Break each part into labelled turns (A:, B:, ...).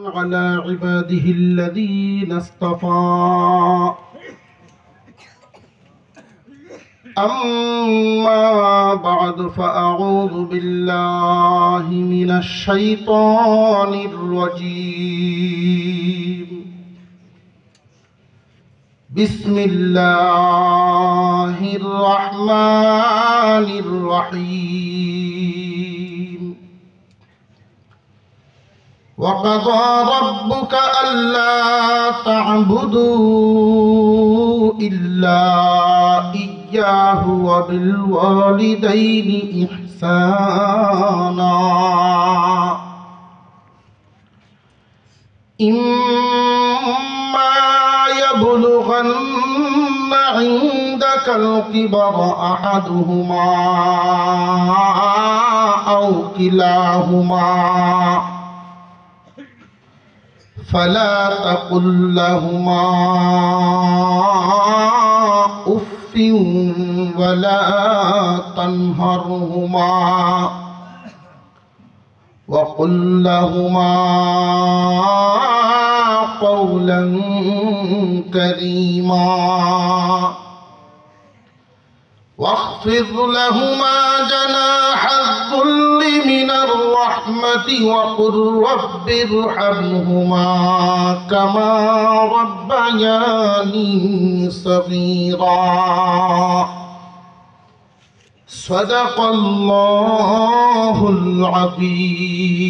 A: على عباده الذين اصطفى أما بعد فأعوذ بالله من الشيطان الرجيم بسم الله الرحمن الرحيم وقضى ربك ألا تعبدوا إلا إياه وبالوالدين إحسانا إما يبلغن عندك الكبر أحدهما أو كلاهما فلا تقل لهما أف ولا تنهرهما وقل لهما قولا كريما واخفض لهما جناح الذل من الرحمة وقل رب ارحمهما كما ربياني صغيرا صدق الله العظيم.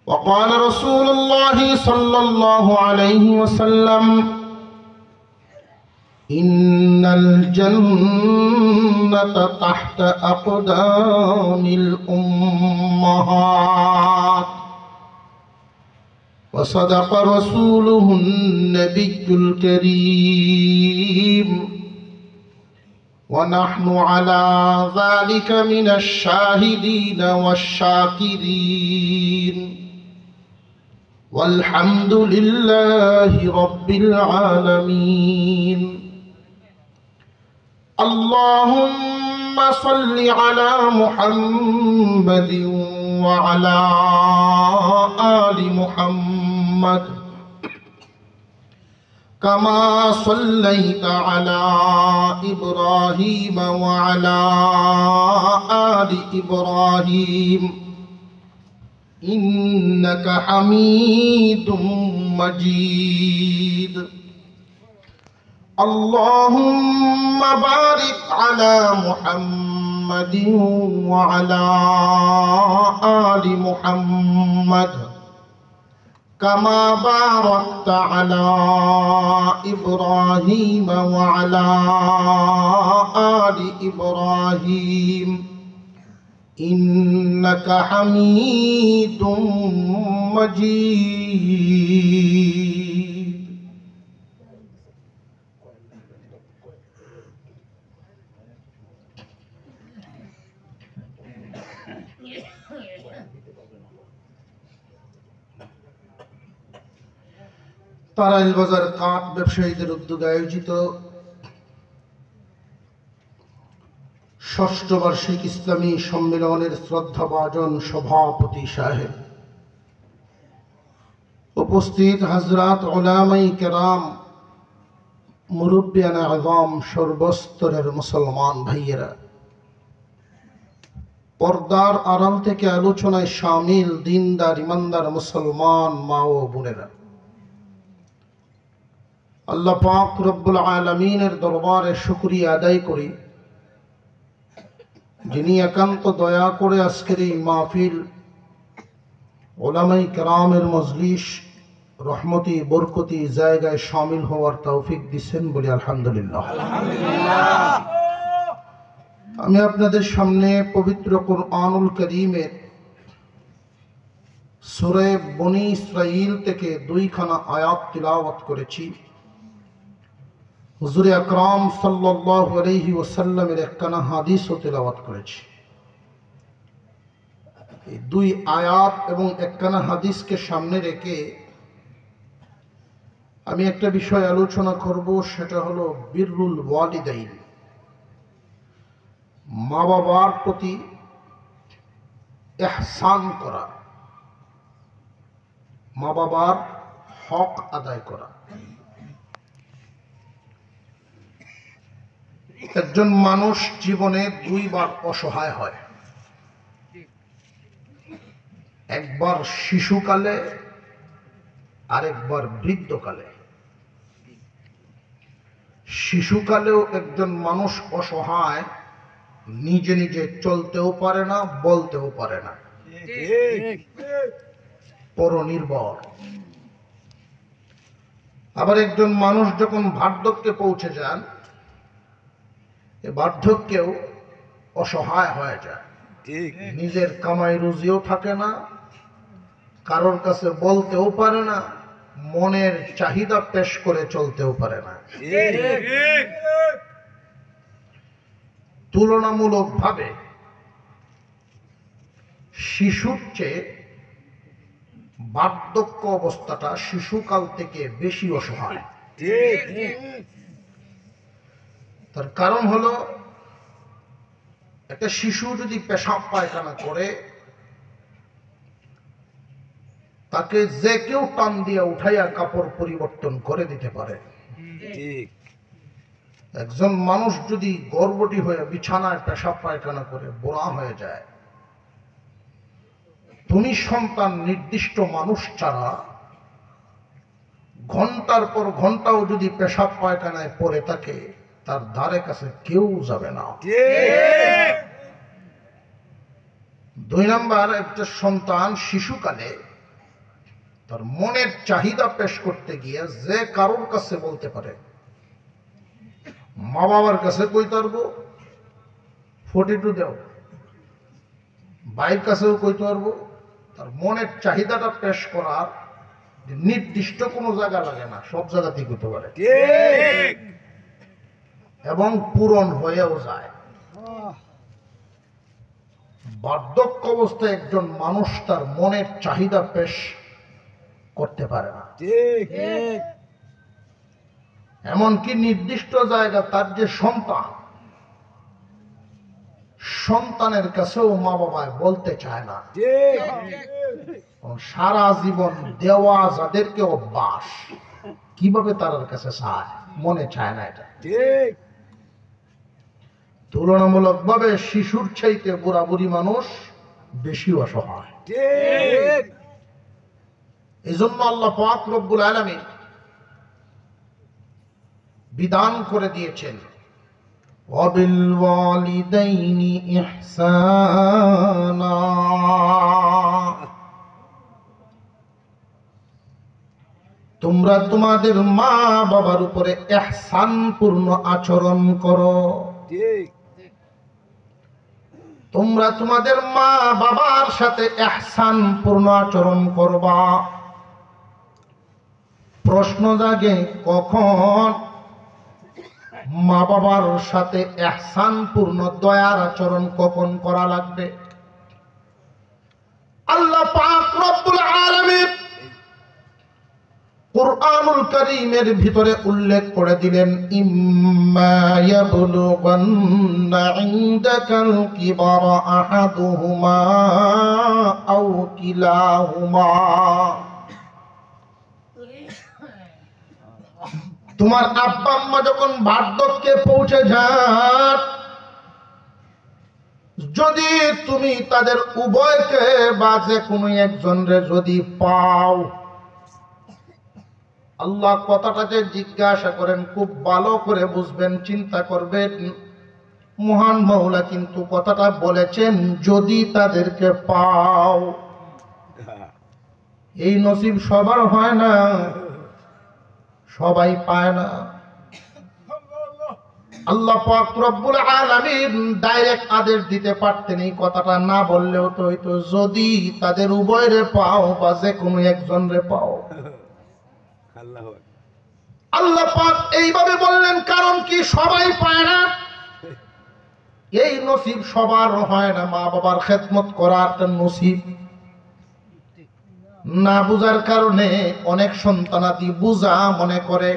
A: وقال رسول الله صلى الله عليه وسلم إن الجنة تحت أقدام الأمهات وصدق رسوله النبي الكريم ونحن على ذلك من الشاهدين والشاكرين والحمد لله رب العالمين. اللهم صل على محمد وعلى آل محمد كما صليت على إبراهيم وعلى آل إبراهيم إنك حميد مجيد. اللهم بارك على محمد وعلى آل محمد كما باركت على إبراهيم وعلى آل إبراهيم إنك حميد مجيد. তারাইল বাজার কাঠ ব্যবসায়ীদের উদ্যোগে আয়োজিত ষষ্ঠ বার্ষিক ইসলামী সম্মেলনের শ্রদ্ধাভাজন সভাপতি সাহেব, উপস্থিত হযরত উলামায়ে কেরাম, মুরব্বিয়ানে আযম, সর্বস্তরের মুসলমান ভাইয়েরা, পর্দার আড়াল থেকে আলোচনায় শামিল দিনদার ইমানদার মুসলমান মা ও বোনেরা, আল্লাহ পাক রব্বুল আলামিনের দরবারে শুকরিয়া আদায় করি যিনি একান্ত দয়া করে আজকের এই মাহফিল উলামায়ে কেরামের মজলিস রহমতি বরকতি জায়গায় শামিল হওয়ার তৌফিক দিয়েছেন বলি আলহামদুলিল্লাহ। আমি আপনাদের সামনে পবিত্র কুরআনুল কারীমের সূরা বনী ইসরাঈল থেকে দুইখানা আয়াত তিলাওয়াত করেছি। হুজুর আকরাম সাল্লাল্লাহু আলাইহি ওয়াসাল্লামের একখানা হাদিসও তেলাওয়াত করেছি। এই দুই আয়াত এবং একখানা হাদিসকে সামনে রেখে আমি একটা বিষয় আলোচনা করব, সেটা হলো বিররুল ওয়ালিদাইন, মা বাবার প্রতি ইহসান করা। মা বাবার হক আদায় করা। একজন মানুষ জীবনে দুইবার অসহায় হয়, একবার শিশুকালে, আরেকবার বৃদ্ধকালে। শিশুকালেও একজন মানুষ অসহায়, নিজে নিজে চলতেও পারে না, বলতেও পারে না, পরনির্ভর। আবার একজন মানুষ যখন বার্ধক্যে পৌঁছে যান, এ বার্ধক্যেও অসহায় হয়ে যায়, নিজের কামাই রুজিও থাকে না, কারোর কাছে বলতেও পারে না, মনের চাহিদা পেশ করে চলতেও পারে না। তুলনামূলকভাবে শিশুর চেয়ে বার্ধক্য অবস্থাটা শিশুকাল থেকে বেশি অসহায়। তার কারণ হলো, একটা শিশু যদি পেশাব পায়খানা করে, তাকে যে কেউ টান দিয়ে উঠাইয়া কাপড় পরিবর্তন করে দিতে পারে। একজন মানুষ যদি গর্ভবতী হয়ে বিছানায় পেশাব পায়খানা করে বোরা হয়ে যায়, তুমি সন্তান নির্দিষ্ট মানুষ ছাড়া ঘন্টার পর ঘন্টাও যদি পেশাব পায়খানায় পড়ে থাকে, তার ধারে কাছে কেউ যাবে না। দুই নাম্বার, একটা সন্তান শিশুকালে তার মনের চাহিদা পেশ করতে গিয়ে যে কারোর কাছে বলতে পারে, মা বাবার কাছে কইতে পারবো 42 দেও, ভাইয়ের কাছেও কইতে পারবো। তার মনের চাহিদাটা পেশ করার নির্দিষ্ট কোনো জায়গা লাগে না, সব জায়গাতেই করতে পারে এবং পূরণ হয়েও যায়। বার্ধক্য অবস্থায় একজন মানুষ তার মনের চাহিদা পেশ করতে পারে না। এমনকি নির্দিষ্ট জায়গা তার যে সন্তানের কাছেও মা বাবায় বলতে চায় না। সারা জীবন দেওয়া যাদেরকে অভ্যাস, কিভাবে তার কাছে চায়, মনে চায় না এটা। তুলনামূলকভাবে শিশুর চাইতে বুড়া বুড়ি মানুষ বেশি অসহায়। এই জন্য আল্লাহ পাক রব্বুল আলামিন বিধান করে দিয়েছেন, ওয়াবিল ওয়ালিদাইনি ইহসানা, তোমরা তোমাদের মা বাবার উপরে ইহসানপূর্ণ আচরণ করো। তোমরা তোমাদের মা বাবার সাথে ইহসানপূর্ণ আচরণ করবা। প্রশ্ন জাগে, কখন মা বাবার সাথে ইহসানপূর্ণ দয়ার আচরণ কখন করা লাগবে? আল্লাহ পাক রব্বুল আলামিন কুরআনুল কারীমের ভিতরে উল্লেখ করে দিলেন, ইম্মা ইয়াবলুগান্না ইনদাকাল কিবারা আহাদুহুমা আও কিলাহুমা, তোমার আব্বা আম্মা যখন বার্ধক্যে পৌঁছে যান, যদি তুমি তাদের উভয়কে বা যে কোনো একজনরে যদি পাও, আল্লাহ কথাটা যে জিজ্ঞাসা করেন খুব ভালো করে বুঝবেন, চিন্তা করবেন। মহান মাওলা কিন্তু কথাটা বলেছেন যদি তাদেরকে পাও। এই নসিব সবার হয় না, সবাই পায় না। আল্লাহ পাক রব্বুল আলামিন ডাইরেক্ট আদেশ দিতে পারতেন, এই কথাটা না বললেও তো হইতো, যদি তাদের উভয়রে পাও বা যে কোনো একজনরে পাও। আল্লাহ পাক এইভাবে বললেন, কারণ কি সবাই পায় না, এই নসিব সবার হয় না। মা বাবার খেদমত করার নসিব না বুঝার কারণে অনেক সন্তানাদি বুঝা মনে করে,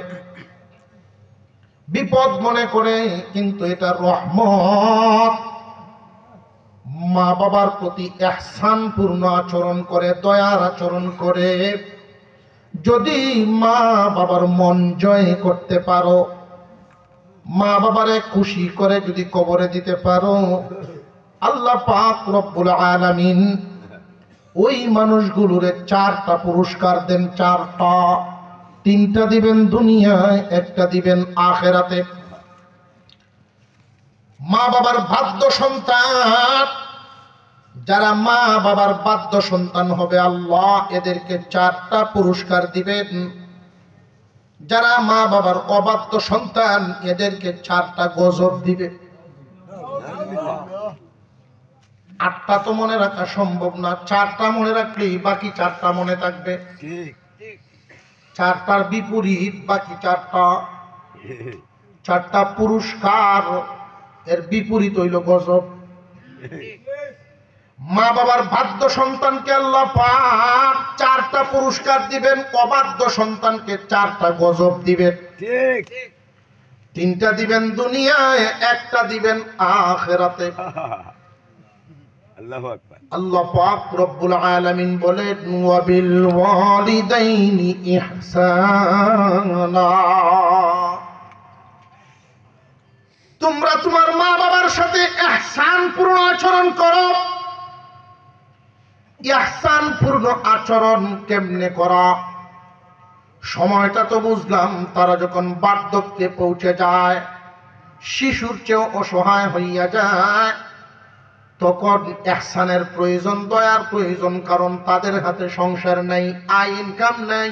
A: বিপদ মনে করে, কিন্তু এটা রহমত। মা বাবার প্রতি ইহসানপূর্ণ আচরণ করে, দয়ার আচরণ করে, যদি মা বাবার মন জয় করতে পারো, মা বাবারে খুশি করে যদি কবরে দিতে পারো, আল্লাহ পাক রব্বুল আলামিন ওই মানুষগুলোরে 4টা পুরস্কার দেন। 4টা, 3টা দিবেন দুনিয়ায়, 1টা দিবেন আখেরাতে। মা বাবার বাধ্য সন্তান, যারা মা বাবার বাধ্য সন্তান হবে, আল্লাহ এদেরকে 4টা পুরস্কার দিবেন। যারা মা বাবার অবাধ্য সন্তান, এদেরকে 4টা গজব দিবে। 8টা তো মনে রাখা সম্ভব না, 4টা মনে রাখলেই বাকি 4টা মনে থাকবে। 4টার বিপরীত বাকি 4টা। 4টা পুরস্কার, এর বিপরীত হইল গজব। মা বাবার বাধ্য সন্তানকে আল্লাহ পাক 4টা পুরস্কার দিবেন, অবাধ্য সন্তানকে 4টা গজব দিবেন। 3টা দিবেন দুনিয়ায়, 1টা দিবেন আখিরাতে।
B: আল্লাহু আকবার।
A: আল্লাহ পাক রব্বুল আলামিন বলেন, ওয়া বিল ওয়ালিদাইনি ইহসানা। তোমরা তোমার মা বাবার সাথে ইহসানপূর্ণ আচরণ করো। ইহসানপূর্ণ আচরণ কেমনে করা? সময়টা তো বুঝলাম, তারা যখন বার্ধক্যে পৌঁছে যায়, শিশুর চেয়েও অসহায় হইয়া যায়, তখন ইহসানের প্রয়োজন, দয়ার প্রয়োজন। কারণ তাদের হাতে সংসার নাই, আয় ইনকাম নাই,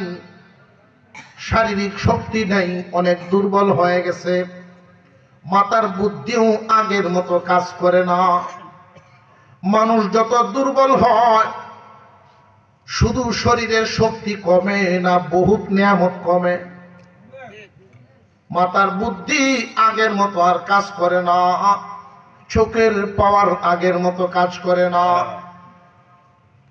A: শারীরিক শক্তি নাই, অনেক দুর্বল হয়ে গেছে, মাথার বুদ্ধিও আগের মতো কাজ করে না। মানুষ যত দুর্বল হয়, শুধু শরীরের শক্তি কমে না, বহুত নিয়ামত কমে। মাথার বুদ্ধি আগের মতো আর কাজ করে না, চোখের পাওয়ার আগের মতো কাজ করে না।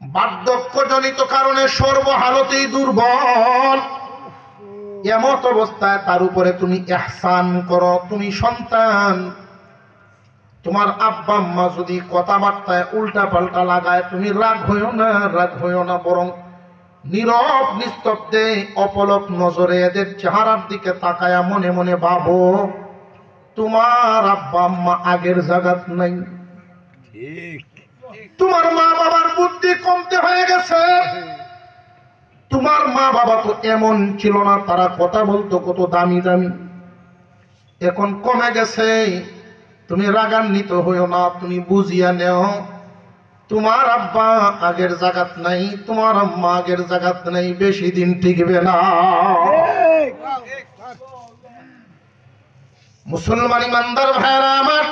A: বার্ধক্যজনিত কারণে সর্বহালতেই দুর্বল। এমত অবস্থায় তার উপরে তুমি ইহসান করো। তুমি সন্তান, তোমার আব্বা আম্মা যদি কথাবার্তায় উল্টা পাল্টা লাগায়, তুমি রাগ হইও না, রাগ হইও না, বরং নীরব নিস্তব্ধে অপলক নজরে এদের চেহারার দিকে তাকায়া মনে মনে ভাবো, তোমার আব্বা আম্মা আগের জায়গাত নাই।
B: ঠিক।
A: তোমার মা বাবার বুদ্ধি কমতে হয়ে গেছে। তোমার মা বাবা তো এমন ছিল না, তারা কথা বলতো কত দামি দামি, এখন কমে গেছে। তুমি রাগান্বিত হইও না, তুমি বুঝিয়া নেও, তোমার আব্বা আগের জায়গাত নাই, তোমার আম্মা আগের জায়গাত নাই, বেশি দিন টিকবে না। মুসলমান ইমানদার ভাইরা আমার,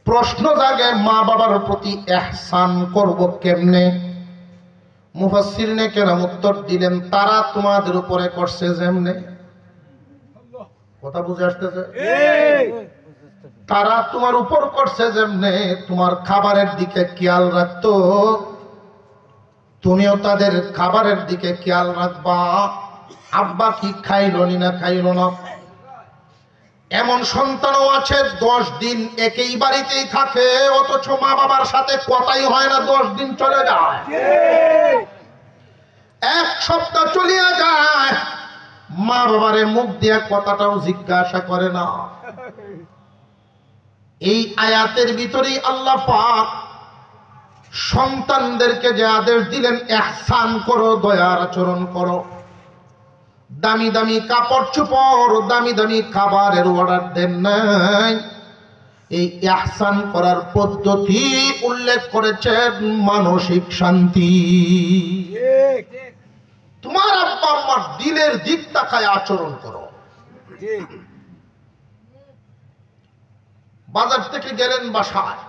A: প্রশ্ন জাগে, মা বাবার প্রতি ইহসান করব কেমনে? মুফাসসিরিনে কেরাম উত্তর দিলেন, তারা তোমাদের উপরে করছে যেমনে। কথা বুঝে আসতেছে? তারা তোমার উপর করছে যেমনে, তোমার খাবারের দিকে খেয়াল রাখতো, তুমিও তাদের খাবারের দিকে খেয়াল রাখবা। আব্বা কি খাইলো না খাইলো না। এমন সন্তানও আছে 10 দিন একই বাড়িতেই থাকে, অথচ মা বাবার সাথে কথাই হয় না, 10 দিন চলে যায়, 1 সপ্তাহ চলিয়া যায়, মা বাবারে মুখ দিয়া কথাটাও জিজ্ঞাসা করে না। এই আয়াতের ভিতরেই আল্লাহ পাক সন্তানদেরকে যে আদেশ দিলেন, ইহসান করো, দয়ার আচরণ করো। দামি দামি কাপড় চোপড়, দামি দামি খাবারের অর্ডার দেন নাই। এই ইহসান করার পদ্ধতি উল্লেখ করেছেন মানসিক শান্তি। তোমার আব্বা আম্মার দিলের দিক তাকায় আচরণ করো। বাজার থেকে গেলেন বাসায়,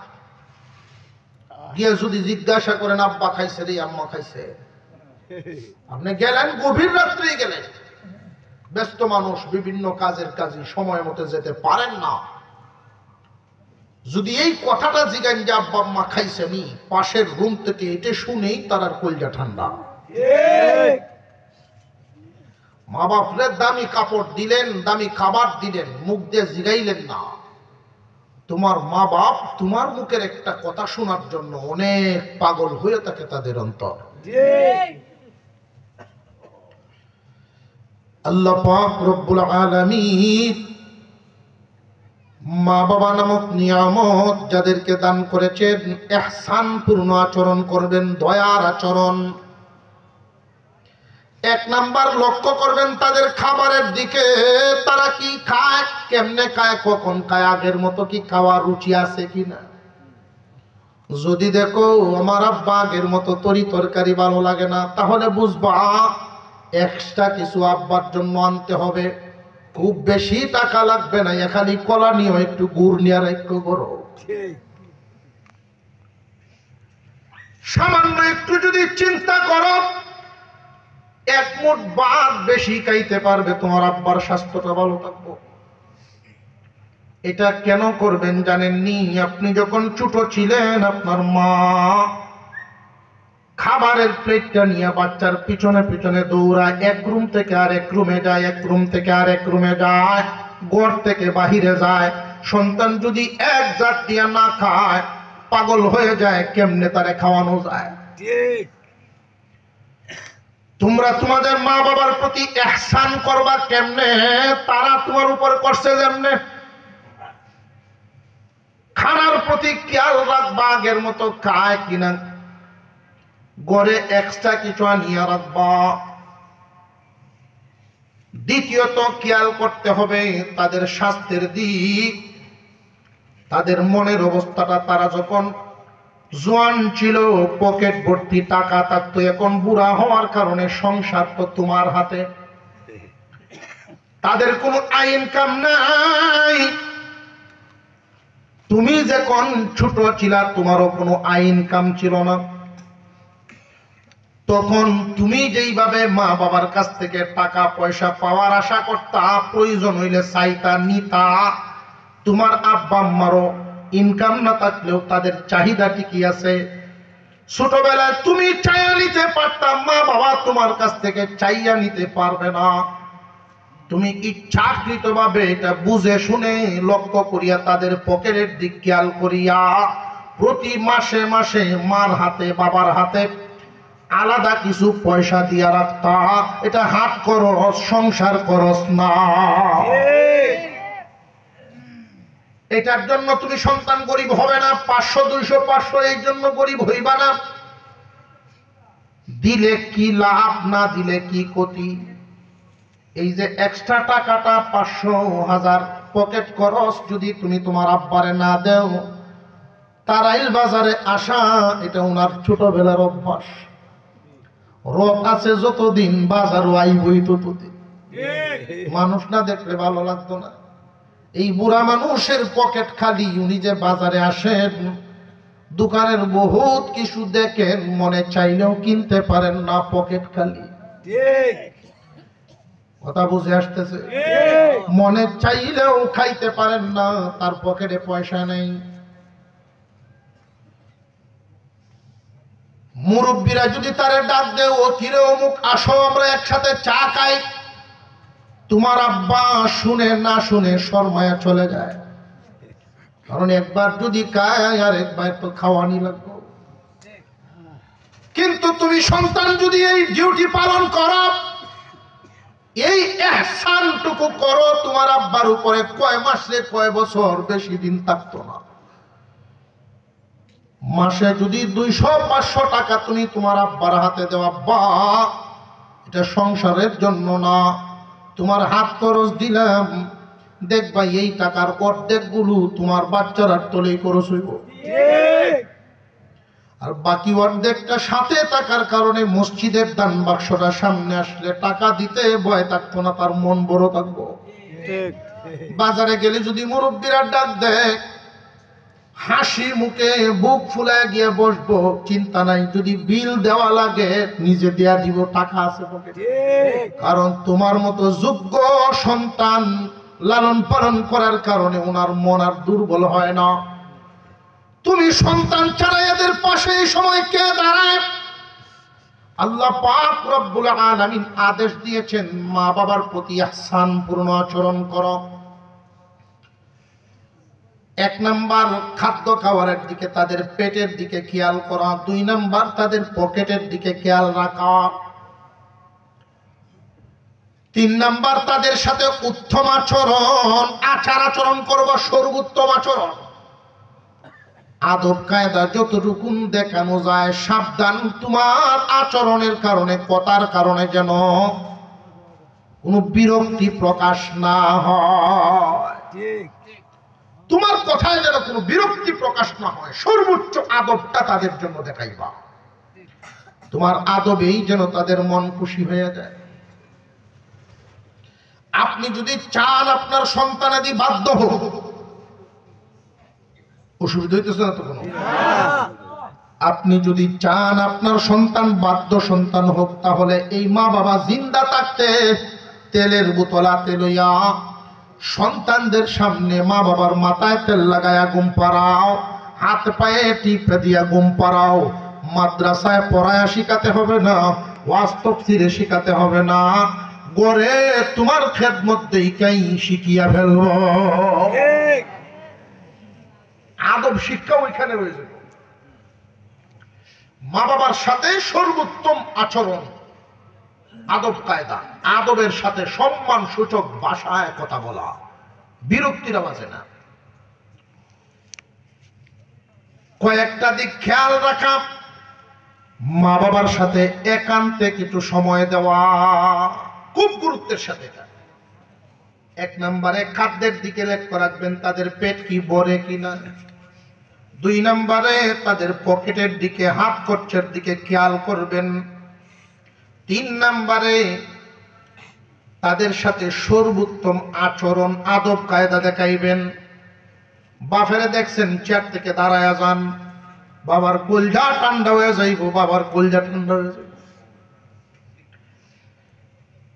A: গিয়ে যদি জিজ্ঞাসা করেন আব্বা খাইছে রে, আম্মা খাইছে, আপনি গেলেন গভীর রাত্রেই গেলেন, ব্যস্ত মানুষ, বিভিন্ন কাজের কাজে সময় মতো যেতে পারেন না। যদি এই কথাটা জিজ্ঞান যে আব্বা আম্মা খাইছে নি, পাশের রুম থেকে এটা শুনেই তার আর কলজা ঠান্ডা। মা বাপরে দামি কাপড় দিলেন, দামি খাবার দিলেন, মুখ দিয়ে জিগাইলেন না। তোমার মা বাপ তোমার মুখের একটা কথা শোনার জন্য অনেক পাগল হয়ে থাকে তাদের অন্তর। আল্লাহ পাক রব্বুল আলামিন মা বাবা নামক নিয়ামত যাদেরকে দান করেছেন, ইহসানপূর্ণ আচরণ করবেন, দয়ার আচরণ। এক নাম্বার লক্ষ্য করবেন তাদের খাবারের দিকে, তারা কি খায়, কেমনে খায়, কখন খায়, আগের মতো কি খাওয়ার রুচি আছে কিনা। যদি দেখো আমার আব্বা আগের মতো তরি তরকারি ভালো লাগে না, তাহলে বুঝবা এক্সট্রা কিছু আব্বার জন্য আনতে হবে। খুব বেশি টাকা লাগবে না, খালি কলা নিয়ে একটু গুড় নিয়ে একটু করো, সামান্য একটু যদি চিন্তা করো, এক মুঠ ভাত বেশি খাইতে পারবে, তোমার আব্বার স্বাস্থ্যটা ভালো থাকবো। এটা কেন করবেন জানেননি? আপনি যখন ছোট ছিলেন, আপনার মা খাবারের প্লেটটা নিয়ে বাচ্চার পিছনে পিছনে দৌড়ায়, এক রুম থেকে আরেক রুমে যায়, এক রুম থেকে আরেক রুমে যায়, ঘর থেকে বাহিরে যায়। সন্তান যদি এক জাত দিয়ে না খায়, পাগল হয়ে যায়, কেমনে তারে খাওয়ানো যায়? তোমরা তোমাদের মা বাবার প্রতি ইহসান করবা কেমনে? তারা তোমার উপর করছে যেমনে। খানার প্রতি খেয়াল রাখবা, আগের মতো খায় কিনা, ঘরে এক্সট্রা কিছু আনিয়ে রাখবা। দ্বিতীয়ত খেয়াল করতে হবে তাদের স্বাস্থ্যের দিক, তাদের মনের অবস্থাটা। তারা যখন জোয়ান ছিল, পকেট ভর্তি টাকা থাকতো, এখন বুড়া হওয়ার কারণে সংসার তো তোমার হাতে, তাদের কোনো ইনকাম নাই। তুমি যখন ছোট ছিলা, তোমারও কোনো ইনকাম ছিল না। তখন তুমি যেইভাবে মা বাবার কাছ থেকে টাকা পয়সা পাওয়ার আশা করতা, প্রয়োজন হইলে চাইতা, নিতা, তোমার আব্বা আম্মারও ইনকাম না থাকলেও তাদের চাহিদা ঠিকই আছে। ছোটবেলায় তুমি চাইয়া নিতে পারতাম, মা বাবা তোমার কাছ থেকে চাইয়া নিতে পারবে না। তুমি ইচ্ছাকৃত ভাবে এটা বুঝে শুনে লক্ষ্য করিয়া তাদের পকেটের দিক খেয়াল করিয়া প্রতি মাসে মাসে মার হাতে বাবার হাতে আলাদা কিছু পয়সা দিয়া রাখতা। এটা হাত খরচ, সংসার খরচ না। এটার জন্য তুমি সন্তান গরিব হবে না, 500 200 500 এই জন্য গরিব হইবা না। দিলে কি লাভ, না দিলে কি ক্ষতি। এই যে এক্সট্রা টাকাটা 500 1000 পকেট খরচ যদি তুমি তোমার আব্বারে না দেও, তারাইল বাজারে আসা এটা ওনার ছোটবেলার অভ্যাস। রথ আছে যতদিন, বাজারও আইবই ততদিন। মানুষ না দেখলে ভালো লাগতো না। এই বুড়া মানুষের পকেট খালি, উনি যে বাজারে আসেন, দোকানের বহুত কিছু দেখেন, মনে চাইলেও কিনতে পারেন না, পকেট খালি। কথা বুঝে আসতেছে? মনে চাইলেও খাইতে পারেন না, তার পকেটে পয়সা নেই। মুরব্বীরা যদি তারে ডাক দেয়, ও কিরে অমুক আসো আমরা একসাথে চা খাই, তোমার আব্বা শুনে না শুনে শর্মায়া চলে যায়। কারণ একবার যদি খায়, আর একবার তো খাওয়ানি লাগবে। কিন্তু তুমি সন্তান যদি এই ডিউটি পালন করো, এই ইহসানটুকু করো, তোমার আব্বার উপরে কয় মাসে কয় বছর বেশি দিন থাকতো না। মাসে যদি 200-500 টাকা তুমি তোমার আব্বার হাতে দেওয়া, আব্বা এটা সংসারের জন্য না, তোমার হাত খরচ দিলাম, দেখবা এই টাকার অর্ধেক গুলো তোমার বাচ্চারা তলেই খরচ হইব, আর বাকি অর্ধেকটা সাথে থাকার কারণে মসজিদের দান বাক্সটা সামনে আসলে টাকা দিতে ভয় থাকতো না, তার মন বড় থাকবো। বাজারে গেলে যদি মুরব্বীরা ডাক দেয়, হাসি মুখে বুক ফুলায় গিয়ে বসবো, চিন্তা নাই। যদি বিল দেওয়া লাগে নিজে দেয়া দিব, টাকা আছে পকেটে। কারণ তোমার মতো যোগ্য সন্তান লালন পালন করার কারণে ওনার মন আর দুর্বল হয় না। তুমি সন্তান ছাড়া এদের পাশে এই সময় কে দাঁড়ায়? আল্লাহ পাক রব্বুল আলামিন আদেশ দিয়েছেন, মা বাবার প্রতি ইহসানপূর্ণ আচরণ করো। 1 নাম্বার খাদ্য খাওয়ারের দিকে, তাদের পেটের দিকে খেয়াল করা। 2 নাম্বার তাদের পকেটের দিকে খেয়াল রাখা। তিন নাম্বার, তাদের সাথে উত্তম আচরণ, আচার আচরণ করব সর্বোত্তম আচরণ। আদব কায়দা যতটুকু দেখানো যায়, সাবধান তোমার আচরণের কারণে, কথার কারণে যেন কোনো বিরক্তি প্রকাশ না হয়।
B: ঠিক
A: তোমার কথায় যেন কোনো বিরক্তি প্রকাশ না হয়, সর্বোচ্চ আদবটা তাদের জন্য দেখাইবা। তোমার আদবেই যেন তাদের মন খুশি হয়ে যায়। আপনি যদি চান আপনার সন্তানাদি বাধ্য হোক, অসুবিধা হইতেছে না তো কোনো? আপনি যদি চান আপনার সন্তান বাধ্য সন্তান হোক, তাহলে এই মা বাবা জিন্দা থাকতে তেলের বোতল হাতে লইয়া সন্তানদের সামনে মা বাবার মাথায় তেল লাগায়া ঘুম পাড়াও, হাত পায়ে টিপে দিয়া ঘুম পাড়াও। মাদ্রাসায় পড়ায়া শিখাতে হবে না, ওয়াজ তাফসীরে শিখাতে হবে না, গড়ে তোমার খেদমত দেইকাই শিখিয়া ফেলবো।
B: ঠিক
A: আদব শিক্ষা ওইখানে রয়ে যাবে। মা বাবার সাথে সর্বোত্তম আচরণ, আদব কায়দা, আদবের সাথে সম্মান সূচক ভাষায় কথা বলা, বিরক্তির আওয়াজে না। কয়েকটা দিক খেয়াল রাখা, মা বাবার সাথে একান্তে কিছু সময় দেওয়া খুব গুরুত্বের সাথে। এক নম্বরে খাদ্যের দিকে লক্ষ্য রাখবেন, তাদের পেট কি ভরে কিনা। দুই নম্বরে তাদের পকেটের দিকে, হাত খরচের দিকে খেয়াল করবেন। তিন নম্বরে তাদের সাথে সর্বোত্তম আচরণ, আদব কায়দা দেখাইবেন। বাফেরে দেখছেন চেয়ার থেকে দাঁড়ায়া যান, বাবার কলজা ঠান্ডা হয়ে যাইব, বাবার কলজা ঠান্ডা হয়ে যাইব।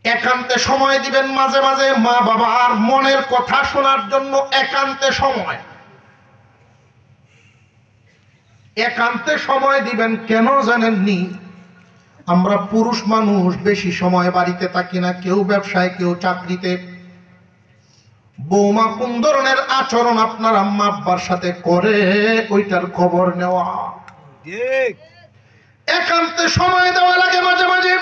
A: একান্তে সময় দিবেন, মাঝে মাঝে মা বাবার মনের কথা শোনার জন্য একান্তে সময়, একান্তে সময় দিবেন। কেন জানেননি? আমরা পুরুষ মানুষ বেশি সময় বাড়িতে থাকি না, কেউ ব্যবসায়, কেউ চাকরিতে। বৌমা কোন ধরনের আচরণ আপনার আম্মা আব্বার সাথে করে, ওইটার খবর নেওয়া।
B: ঠিক
A: একান্তে সময় দেওয়া লাগে মাঝে মাঝে।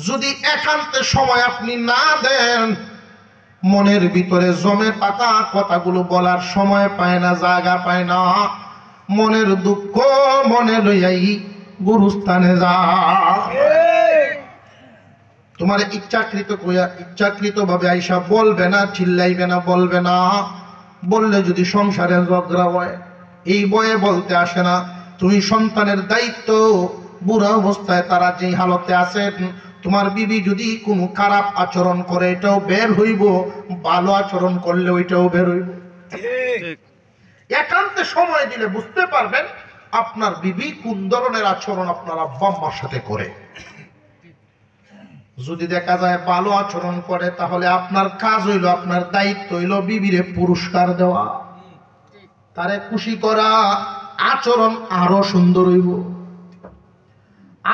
A: যদি একান্তে সময় আপনি না দেন, মনের ভিতরে জমে থাকা কথাগুলো বলার সময় পায় না, জায়গা পায় না। মনের দুঃখ মনে লইয়াই গুরুস্থানে যা। তোমার ইচ্ছাকৃত ভাবে আইসা বলবে না, চিল্লাইবে না, বলবে না। বললে যদি সংসারে ঝগড়া হয়, এই বয়ে বলতে আসে না। তুমি সন্তানের দায়িত্ব, বুড়া অবস্থায় তারা যে হালতে আছেন, তোমার বিবি যদি কোনো খারাপ আচরণ করে এটাও বের হইব, ভালো আচরণ করলে ওইটাও বের হইব।
B: ঠিক
A: একান্তে সময় দিলে বুঝতে পারবেন আপনার বিবি কোন ধরনের আচরণ আপনার আব্বা আম্মার সাথে করে। যদি দেখা যায় ভালো আচরণ করে, তাহলে আপনার কাজ হইল, আপনার দায়িত্ব হইল বিবিরে পুরস্কার দেওয়া, তারে খুশি করা, আচরণ আরো সুন্দর হইব।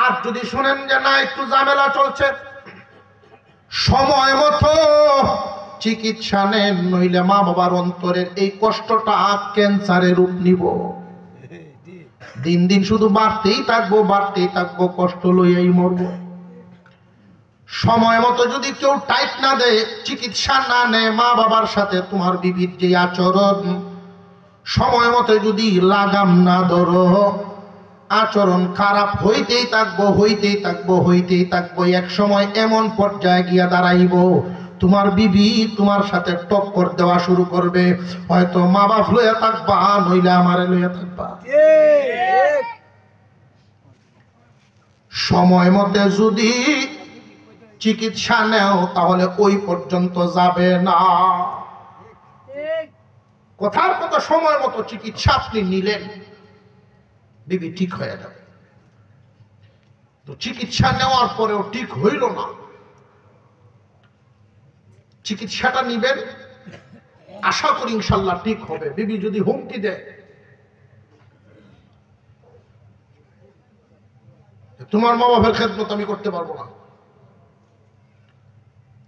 A: আর যদি শুনেন যে না একটু ঝামেলা চলছে, সময় মতো চিকিৎসা নেন, নইলে মা বাবার অন্তরের এই কষ্টটা ক্যান্সারের রূপ নিব। দিন দিন শুধু বাড়তেই থাকবো, বাড়তেই থাকবো, কষ্ট লইয়াই মরব। সময় মতো যদি কেউ টাইট না দেয়, চিকিৎসা না নেয়, মা বাবার সাথে তোমার বিবির যে আচরণ, সময় মতো যদি লাগাম না ধরো, আচরণ খারাপ হইতেই থাকবো, হইতেই থাকবো, হইতেই থাকবো। এক সময় এমন পর্যায়ে গিয়া দাঁড়াইব, তোমার বিবি তোমার সাথে টক্কর দেওয়া শুরু করবে। হয়তো মা বাপ লইয়া থাকবা, নইলে আমারে লইয়া থাকবা।
B: ঠিক
A: সময় মতে যদি চিকিৎসা নেও, তাহলে ওই পর্যন্ত যাবে না। কথার কথা, সময় মতো চিকিৎসা আপনি নিলেন, বিবি ঠিক হয়ে যাবে। তো চিকিৎসা নেওয়ার পরেও ঠিক হইল না, চিকিৎসাটা নিবেন, আশা করি ইনশাল্লাহ ঠিক হবে। বিবি যদি হুমকি দেয়, তোমার মা বাবার খেদমত আমি করতে পারবো না,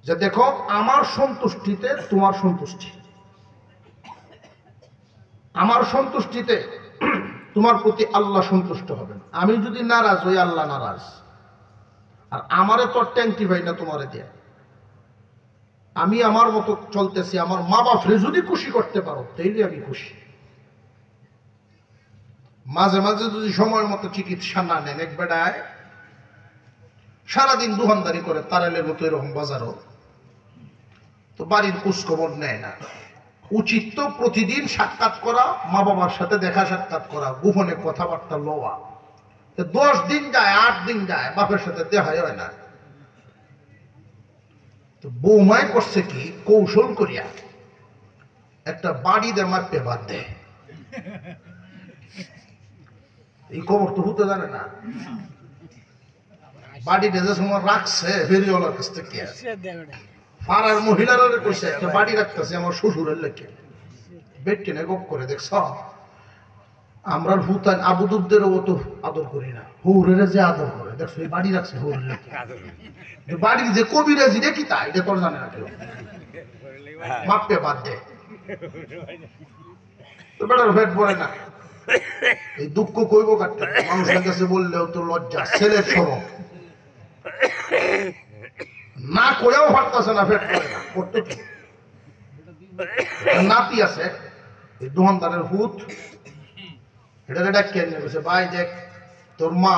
A: যে দেখো আমার সন্তুষ্টিতে তোমার সন্তুষ্টি, আমার সন্তুষ্টিতে তোমার প্রতি আল্লাহ সন্তুষ্ট হবেন। আমি যদি নারাজ হই, আল্লাহ নারাজ। আর আমারে তো ট্যাঙ্কি ভাই না তোমারে দেয়া, আমি আমার মতো চলতেছি, আমার মা বাপরে যদি খুশি করতে পারো তাইলে আমি খুশি। মাঝে মাঝে যদি সময় মতো চিকিৎসা না নেন, এক বেড়ায় সারাদিন দোকানদারি করে তারালের মতো এরকম বাজারও, তো বাড়ির খোঁজখবর নেয় না। উচিত তো প্রতিদিন সাক্ষাৎ করা, মা বাবার সাথে দেখা সাক্ষাৎ করা, গোপনে কথাবার্তা লওয়া। 10 দিন যায়, 8 দিন যায়, বাপের সাথে দেখাই হয় না। তো বৌমায় করছে কি, কৌশল করিয়া একটা বাড়ি দে মাপে বাদ দেয়। এই খবর তো হতে জানে না। বাড়ি যে সময় রাখছে ফেরিওয়ালার কাছ থেকে, পাড়ার মহিলারা কইছে একটা বাড়ি রাখতেছে আমার শ্বশুরের লেখে, বেটিনে গপ করে দেখছ। আমরা হুতান আবুদুরদেরও তো আদর করি না, হুরের যে আদর করে দেখছো, এই বাড়ি রাখছে হুরের লেখে। বাড়ির যে কবিরাজি দেখি তা এটা তোর জানে না কেউ, মাপে বাদ দে। তো বেটার ভেট পড়ে না, এই দুঃখ কইব কাটতে মানুষের কাছে বললেও তো লজ্জা, ছেলের সরম না করেও পারতেছে না, ফেট করে না করতে কি। নাতি আছে এই দোকানদারের হুত, এটা ডাকিয়ে নিয়ে গেছে, ভাই দেখ তোর মা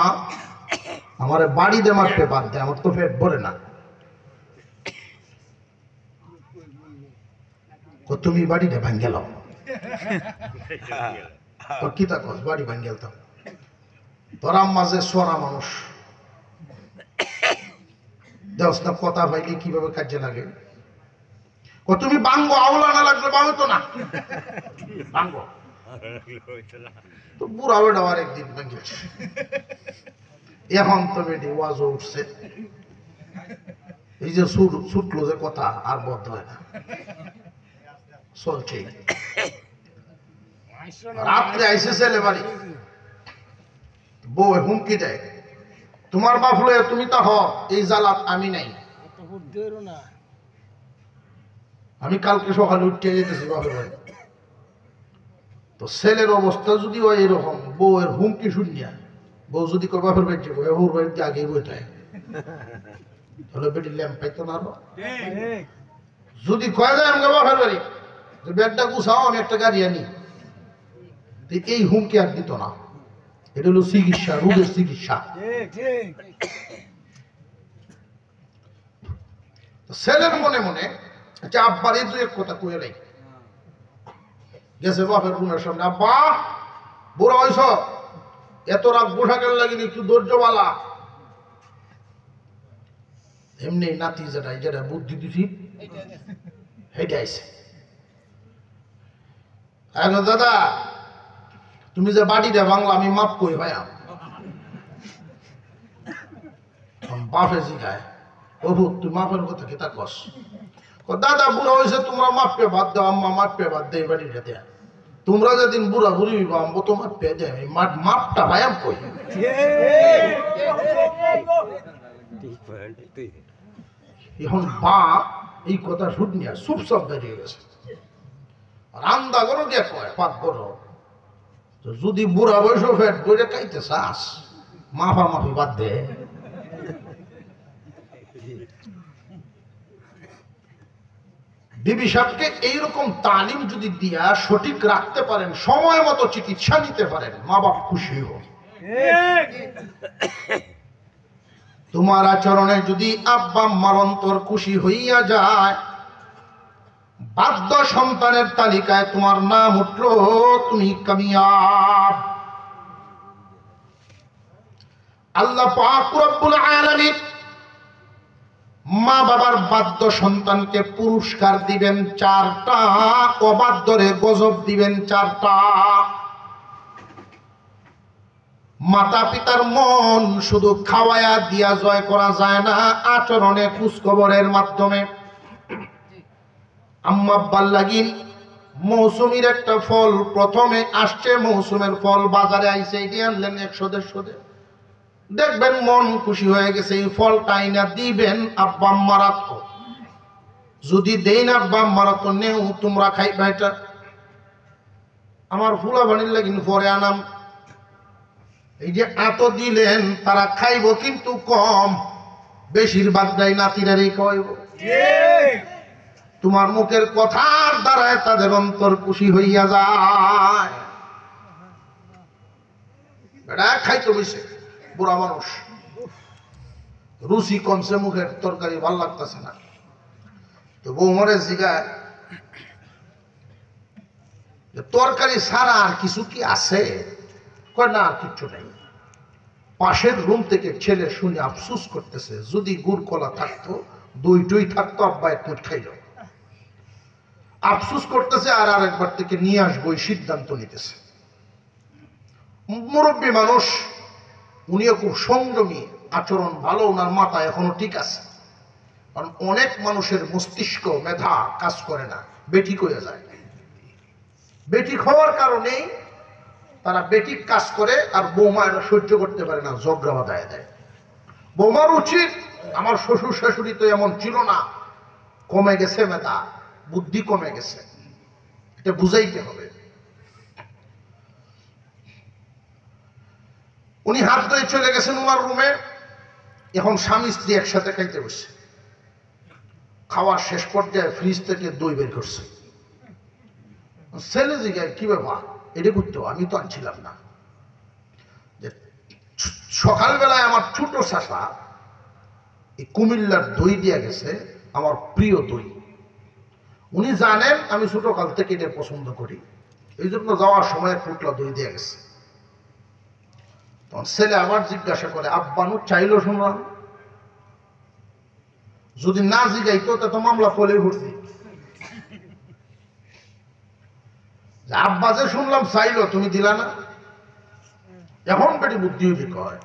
A: আমার বাড়ি দে মারতে বাদ দে, আমার তো ফেট ভরে না। তুমি বাড়িটা ভাঙ্গে লাও, তোর কি তা কস বাড়ি ভাঙ্গে গেলতাম। তোর আম্মা যে সরা মানুষ, দেওস না কথা পাইলে কিভাবে কাজে লাগে। তুমি বাঙ্গো, আওলা না লাগলে বাঙো তো না বাঙ্গো। তো বুড়া বেটা আর একদিন ভাঙ্গেছে, এখন তো বেটি ওয়াজ উঠছে, এই যে ছুটলো যে কথা আর বদ্ধ হয় না, চলছে। রাত্রে আইসে ছেলে বাড়ি, বউ হুমকি দেয়, তোমার বাপ লয়ে তুমি তা হ, এই জালাত আমি নাই। আমি কালকে সকালে উঠতে যেতেছি বাপের বাড়ি। তো ছেলের অবস্থা যদি হয় এরকম, বউয়ের হুমকি শুনিয়া বউ যদি করে বাপের বাড়ি যাবো, ওর বাড়িতে আগে বইটায়, তাহলে বেটি ল্যাম্প পাইতো না। যদি কয়ে যায় আমাকে বাপের বাড়ি, ব্যাগটা গুছাও আমি একটা গাড়ি আনি, এই হুমকি আর দিত না। এটা হলো চিকিৎসা, রোগের চিকিৎসা। ছেলের মনে মনে আচ্ছা আব্বার এই দুই এক কথা কয়ে নাই, গেছে বাপের রুমের সামনে, আব্বা বুড়া হয়েছ, এত রাগ বোঝা গেল লাগিনি, একটু ধৈর্যবালা। এমনি নাতি যেটা যেটা বুদ্ধি দিছি হেঁটে আইছে, দাদা তুমি যে বাড়িটা বাংলা আমি মাপ কই ভাইয়া। বাপে জিগায়, প্রভু তুই মাপের কথা কি তা কস। দাদা বুড়া হয়েছে, তোমরা মাপে বাদ দাও, আম্মা মাপে বাদ দে বাড়িটা দেয়া। তোমরা যেদিন বুড়া বুড়ি আম্বো তো মাপে দেয়, মাপটা ভাইয়াম কই। এখন বাপ এই কথা শুনিয়া চুপচাপ বেরিয়ে গেছে। রান্দা করো কে কয় পাক করো, যদি বুড়া বয়স ফেট বইটা খাইতে চাস মাফা মাফি বাদ দে। বিবি সাহেবকে এইরকম তালিম যদি দিয়া সঠিক রাখতে পারেন, সময় মতো চিকিৎসা নিতে পারেন, মা বাপ খুশি হোক। তোমার আচরণে যদি আব্বা আম্মার অন্তর খুশি হইয়া যায়, বাধ্য সন্তানের তালিকায় তোমার নাম উঠলো, তুমি কামিয়াব। আল্লাহ পাক রব্বুল আলামিন মা বাবার বাধ্য সন্তানকে পুরস্কার দিবেন 4টা, অবাধ্যরে গজব দিবেন 4টা। মাতা পিতার মন শুধু খাওয়ায়া দিয়া জয় করা যায় না, আচরণে খোঁজখবরের মাধ্যমে। আম্মা আব্বার লাগিন মৌসুমীর একটা ফল প্রথমে আসছে, মৌসুমের ফল বাজারে আইছে, এটি আনলেন 100-150, দেখবেন মন খুশি হয়ে গেছে, এই ফলটা আইনা দিবেন আব্বা আম্মারা। যদি দেই না আব্বা আম্মারা তো নেও, তোমরা খাইবা, এটা আমার ফুলা বানির লাগিন পরে আনাম। এই যে এত দিলেন তারা খাইব কিন্তু কম, বেশিরভাগটাই নাতিরারই কইব।
B: ঠিক
A: তোমার মুখের কথার দ্বারায় তাদের অন্তর খুশি হইয়া যায়। এটা খাইতে বসে বুড়া মানুষ, রুচি কমছে, মুখের তরকারি ভাল লাগতেছে না। তো বৌমারে জিগায় তরকারি ছাড়া আর কিছু কি আছে? কয় না, আর কিচ্ছু নেই। পাশের রুম থেকে ছেলে শুনে আফসুস করতেছে, যদি গুড় কলা থাকতো, দই টই থাকতো, আব্বা এক মুঠ খাইল। আফসুস করতেছে আর আরেকবার থেকে নিয়ে আসবো এই সিদ্ধান্ত নিতেছে। মুরব্বী মানুষ, উনিও খুব সংযমী, আচরণ ভালো, ওনার মাথা এখনো ঠিক আছে। কারণ অনেক মানুষের মস্তিষ্ক মেধা কাজ করে না, বেঠিক হয়ে যায়। বেঠিক হওয়ার কারণেই তারা বেঠিক কাজ করে, আর বৌমা এটা সহ্য করতে পারে না, ঝগড়া বাঁধায় দেয়। বৌমার উচিত, আমার শ্বশুর শাশুড়ি তো এমন ছিল না, কমে গেছে মেধা, বুদ্ধি কমে গেছে, এটা বুঝাইতে হবে। উনি হাত ধরে চলে গেছেন ওনার রুমে। এখন স্বামী স্ত্রী একসাথে খাইতে বসে। খাওয়ার শেষ পর্যায়ে ফ্রিজ থেকে দই বের করছে। ছেলে জিগায়, কি ব্যাপার, এটা করতো? আমি তো আনছিলাম না। সকালবেলায় আমার ছোট শাশা এই কুমিল্লার দই দিয়ে গেছে, আমার প্রিয় দই। উনি জানেন আমি ছোট কাল থেকে এটা পছন্দ করি, এই জন্য যাওয়ার সময় ফুটলা দই দিয়ে গেছে। তখন ছেলে আবার জিজ্ঞাসা করে, আব্বানু চাইলো শুনলাম? যদি না জিগাইতো তো মামলা ফলে ঘুরছি। আব্বা যে শুনলাম চাইলো, তুমি দিলা না। এখন বেটি বুদ্ধি হইলে কয়,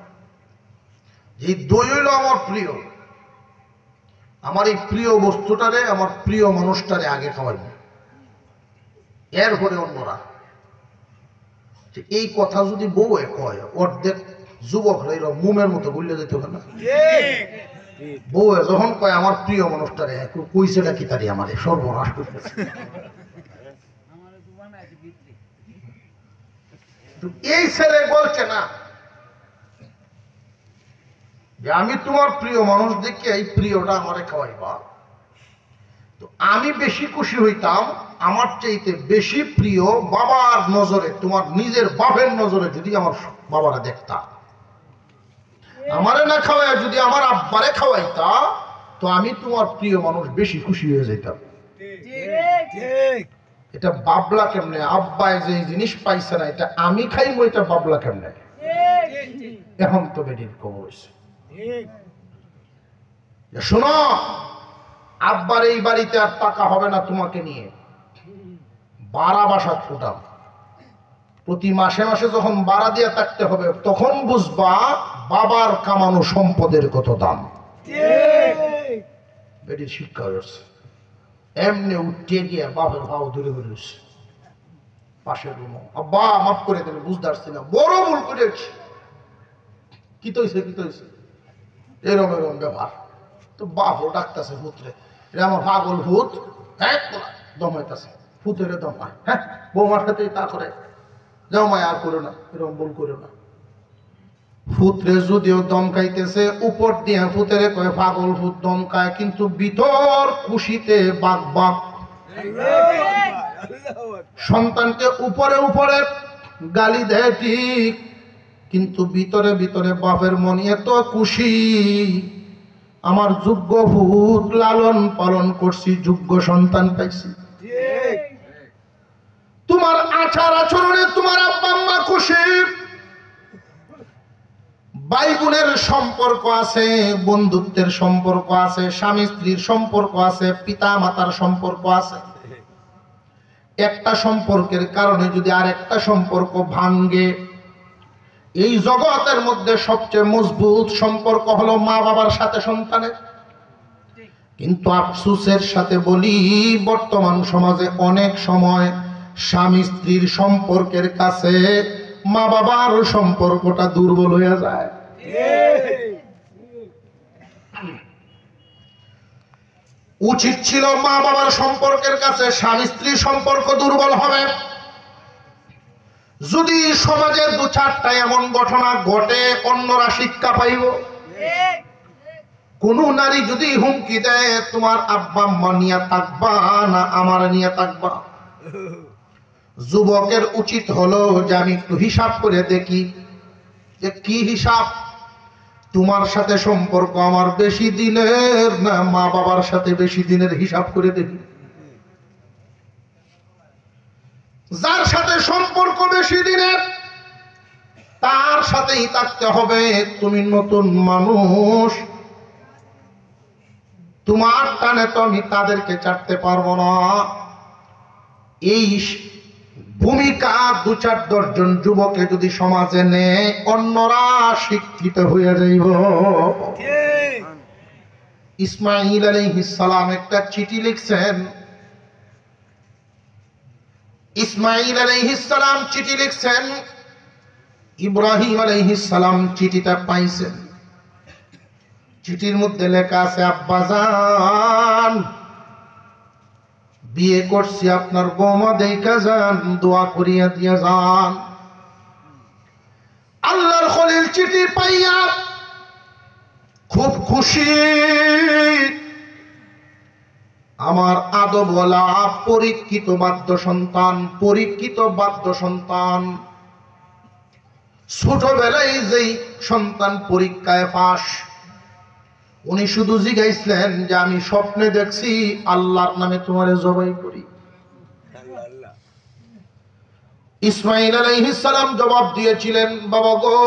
A: যে দই হইল আমার প্রিয়, আমার এই প্রিয় বস্তুটারে, আমার প্রিয় মানুষটারে আগে খাওয়াইব, এরপরে অন্যরা। এই কথা যদি বউ কয়, অর্ধেক যুবকরা এরকম মুমের মতো বললে যেতে হবে না। বউ যখন কয় আমার প্রিয় মানুষটারে, কইছেটা কি তারি আমার সর্বনাশ করতেছে। এই ছেলে বলছে না যে আমি তোমার প্রিয় মানুষ দেখে এই প্রিয়টা আমারে খাওয়াইবা। তো আমি বেশি খুশি হইতাম আমার চাইতে বেশি প্রিয় বাবার নজরে, তোমার নিজের বাপের নজরে যদি আমার বাবারা দেখতা। আমারে না খাওয়াই যদি আমার আব্বারে খাওয়াইতা, তো আমি তোমার প্রিয় মানুষ বেশি খুশি হয়ে যেতাম।
B: ঠিক
A: এটা বাবলা কেমনে? আব্বায় যে জিনিস পাইছে না, এটা আমি খাইবো, এটা বাবলা কেমনে? এখন তো বেটির খবর হয়েছে। শোনো, আব্বার এই বাড়িতে আর টাকা হবে না তোমাকে নিয়ে, 12 বাসা ফুটাম। প্রতি মাসে মাসে যখন বাড়া দিয়ে থাকতে হবে, তখন বুঝবা বাবার কামানো সম্পদের কত দাম। বেটির শিক্ষা হয়েছে। এমনি উঠে গিয়ে বাপের ভাও ধরে বেরিয়েছে পাশের রুম। আব্বা মাফ করে দেবে, বুঝতে পারছি না, বড় ভুল করেছি। কি তৈছে কি তৈছে, এরম এরম ব্যাপার। তো বাপও ডাকতেছে ভূতরে, এটা আমার পাগল ভূত, হ্যাঁ দম হইতেছে, ভূতের দম হয়। হ্যাঁ, বৌমার সাথে তা করে, যাও মায় আর করো না, এরকম ভুল করো না। ভূতরে যদিও দমকাইতেছে, উপর দিয়ে ভূতেরে কয়ে পাগল ভূত দমকায়, কিন্তু ভিতর খুশিতে বাক বাক। সন্তানকে উপরে উপরে গালি দেয় ঠিক, কিন্তু ভিতরে ভিতরে বাপের মন এত খুশি, আমার যোগ্য ভূত লালন পালন করছি, যোগ্য সন্তান পাইছি। তোমার আচার আচরণে তোমার আব্বা আম্মা খুশি, ভাই বোনের সম্পর্ক আছে, বন্ধুত্বের সম্পর্ক আছে, স্বামী স্ত্রীর সম্পর্ক আছে, পিতা মাতার সম্পর্ক আছে। একটা সম্পর্কের কারণে যদি আরেকটা সম্পর্ক ভাঙ্গে, এই জগতের মধ্যে সবচেয়ে মজবুত সম্পর্ক হলো মা বাবার সাথে সন্তানের। কিন্তু আফসোসের সাথে বলি, বর্তমান সমাজে অনেক সময় স্বামী স্ত্রীর সম্পর্কের কাছে মা বাবার সম্পর্কটা দুর্বল হয়ে যায়। উচিত ছিল মা বাবার সম্পর্কের কাছে স্বামী স্ত্রীর সম্পর্ক দুর্বল হবে। যদি সমাজে 2-4টা এমন ঘটনা ঘটে, অন্যরা শিক্ষা পাইব। কোন নারী যদি হুমকি দেয় তোমার আব্বা আম্মা নিয়ে থাকবা না আমার নিয়ে থাকবা, যুবকের উচিত হলো যে আমি একটু হিসাব করে দেখি যে কি হিসাব, তোমার সাথে সম্পর্ক আমার বেশি দিনের না মা বাবার সাথে বেশি দিনের, হিসাব করে দেখি। যার সাথে সম্পর্ক বেশি দিনের তার সাথেই থাকতে হবে। তুমি নতুন মানুষ, তোমার টানে তো আমি তাদেরকে ছাড়তে পারবো না। এই ভূমিকা 2-4 জন যুবকে যদি সমাজে নেয় অন্যরা শিক্ষিত হয়ে যাইব। ইসমাঈল আলাইহিস সালাম একটা চিঠি লিখছেন। ইসমাঈল আলাইহিস সালাম চিঠি লিখছেন, ইব্রাহিম আলাইহিস সালাম চিঠিটা পাইছেন। চিঠির মধ্যে লেখা আছে, আব্বাজান বিয়ে করছি, আপনার বৌমা দেখা যান, দোয়া করিয়া দিয়া যান। আল্লাহর খলিল চিঠি পাইয়া খুব খুশি। আমার আদবওয়ালা পরীক্ষিত বাদ্য সন্তান, পরীক্ষিত বাদ্য সন্তান, ছোটবেলায় যেই সন্তান পরীক্ষায় পাস, উনি শুধু জিজ্ঞাইছিলেন যে আমি স্বপ্নে দেখছি আল্লাহর নামে তোমারে জবাই করি। ইসমাঈল আলাইহিস সালাম জবাব দিয়েছিলেন, বাবা গো,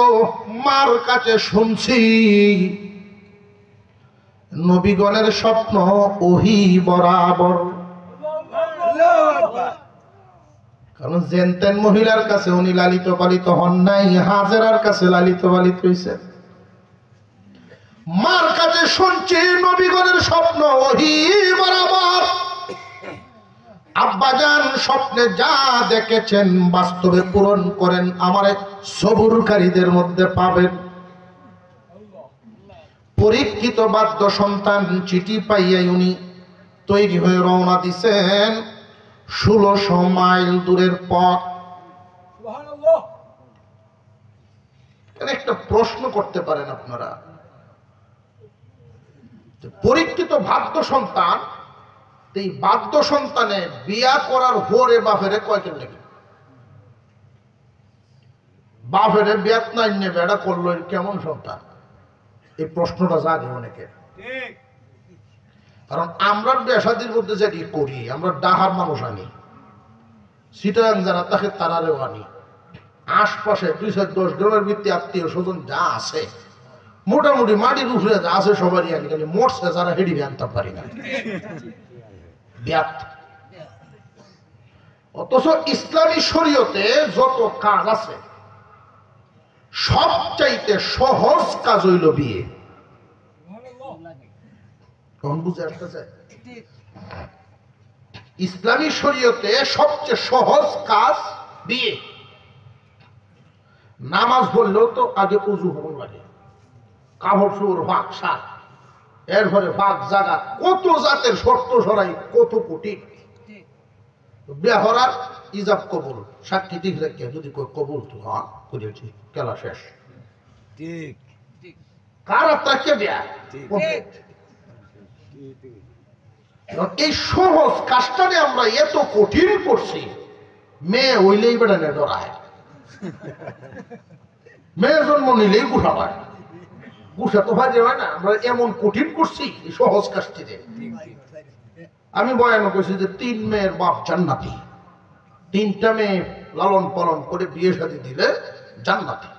A: মার কাছে শুনছি নবীগণের স্বপ্ন ওহী বরাবর। কারণ জেনতেন মহিলার কাছে উনি লালিত পালিত হন নাই, হাজেরার কাছে লালিত পালিত হইছেন। মার কাছে শুনছি নবীগণের স্বপ্ন ওহী বরাবর। আব্বাজান স্বপ্নে যা দেখেছেন বাস্তবে পূরণ করেন, আমারে সবুরকারীদের মধ্যে পাবেন। পরীক্ষিত বাদ্য সন্তান চিঠি পাইয়াই উনি তৈরি হয়ে রওনা দিছেন 1600 মাইল দূরের পথ। একটা প্রশ্ন করতে পারেন আপনারা, পরীক্ষিত বাদ্য সন্তান, এই বাদ্য সন্তানে বিয়া করার হোরে বাপেরে কয়কেন লেগে, বাপেরে বিয়াত নাই নেবে এটা করলো কেমন সন্তান, এই প্রশ্নটা জাগে অনেকে। কারণ আমরা বেশাদির মধ্যে যেটি করি, আমরা ডাহার মানুষ আনি, সিটাং যারা তাকে তারারেও আনি, আশপাশে 210 গ্রামের ভিত্তি আত্মীয় স্বজন যা আছে মোটামুটি মাটির উপরে যা আছে সবারই আনি, খালি মরছে যারা হেডি আনতে পারি না ব্যাত। অথচ ইসলামী শরীয়তে যত কাজ আছে সবচাইতে সহজ কাজ হইল বিয়ে। বুঝে আসতেছে? ইসলামী শরীয়তে সবচেয়ে সহজ কাজ বিয়ে। নামাজ পড়লেও তো আগে উজু হন লাগে, কাপড় চোপড় ভাগ শাক, এরপরে ভাগ জাগা, কত জাতের শর্ত সরাই, কত কোটি বিয়ে হওয়ার ইজাব কবুল, সাক্ষী ঠিক রেখে যদি কবুল তো হ্যাঁ করেছি, খেলা শেষ। কার আপনাকে বিয়া এই সহজ কাজটাকে আমরা এত কঠিন করছি, মেয়ে হইলেই বেড়া না ডরায়, মেয়ে জন্ম নিলেই গুঠা হয়, গুঠা তো ভাজে হয় না। আমরা এমন কঠিন করছি এই সহজ কাজটিতে। আমি বয়ান করছি যে 3 মেয়ের বাপ জান্নাতি, 3টা মেয়ে লালন পালন করে বিয়ে শাদী দিলে জান্নাতি।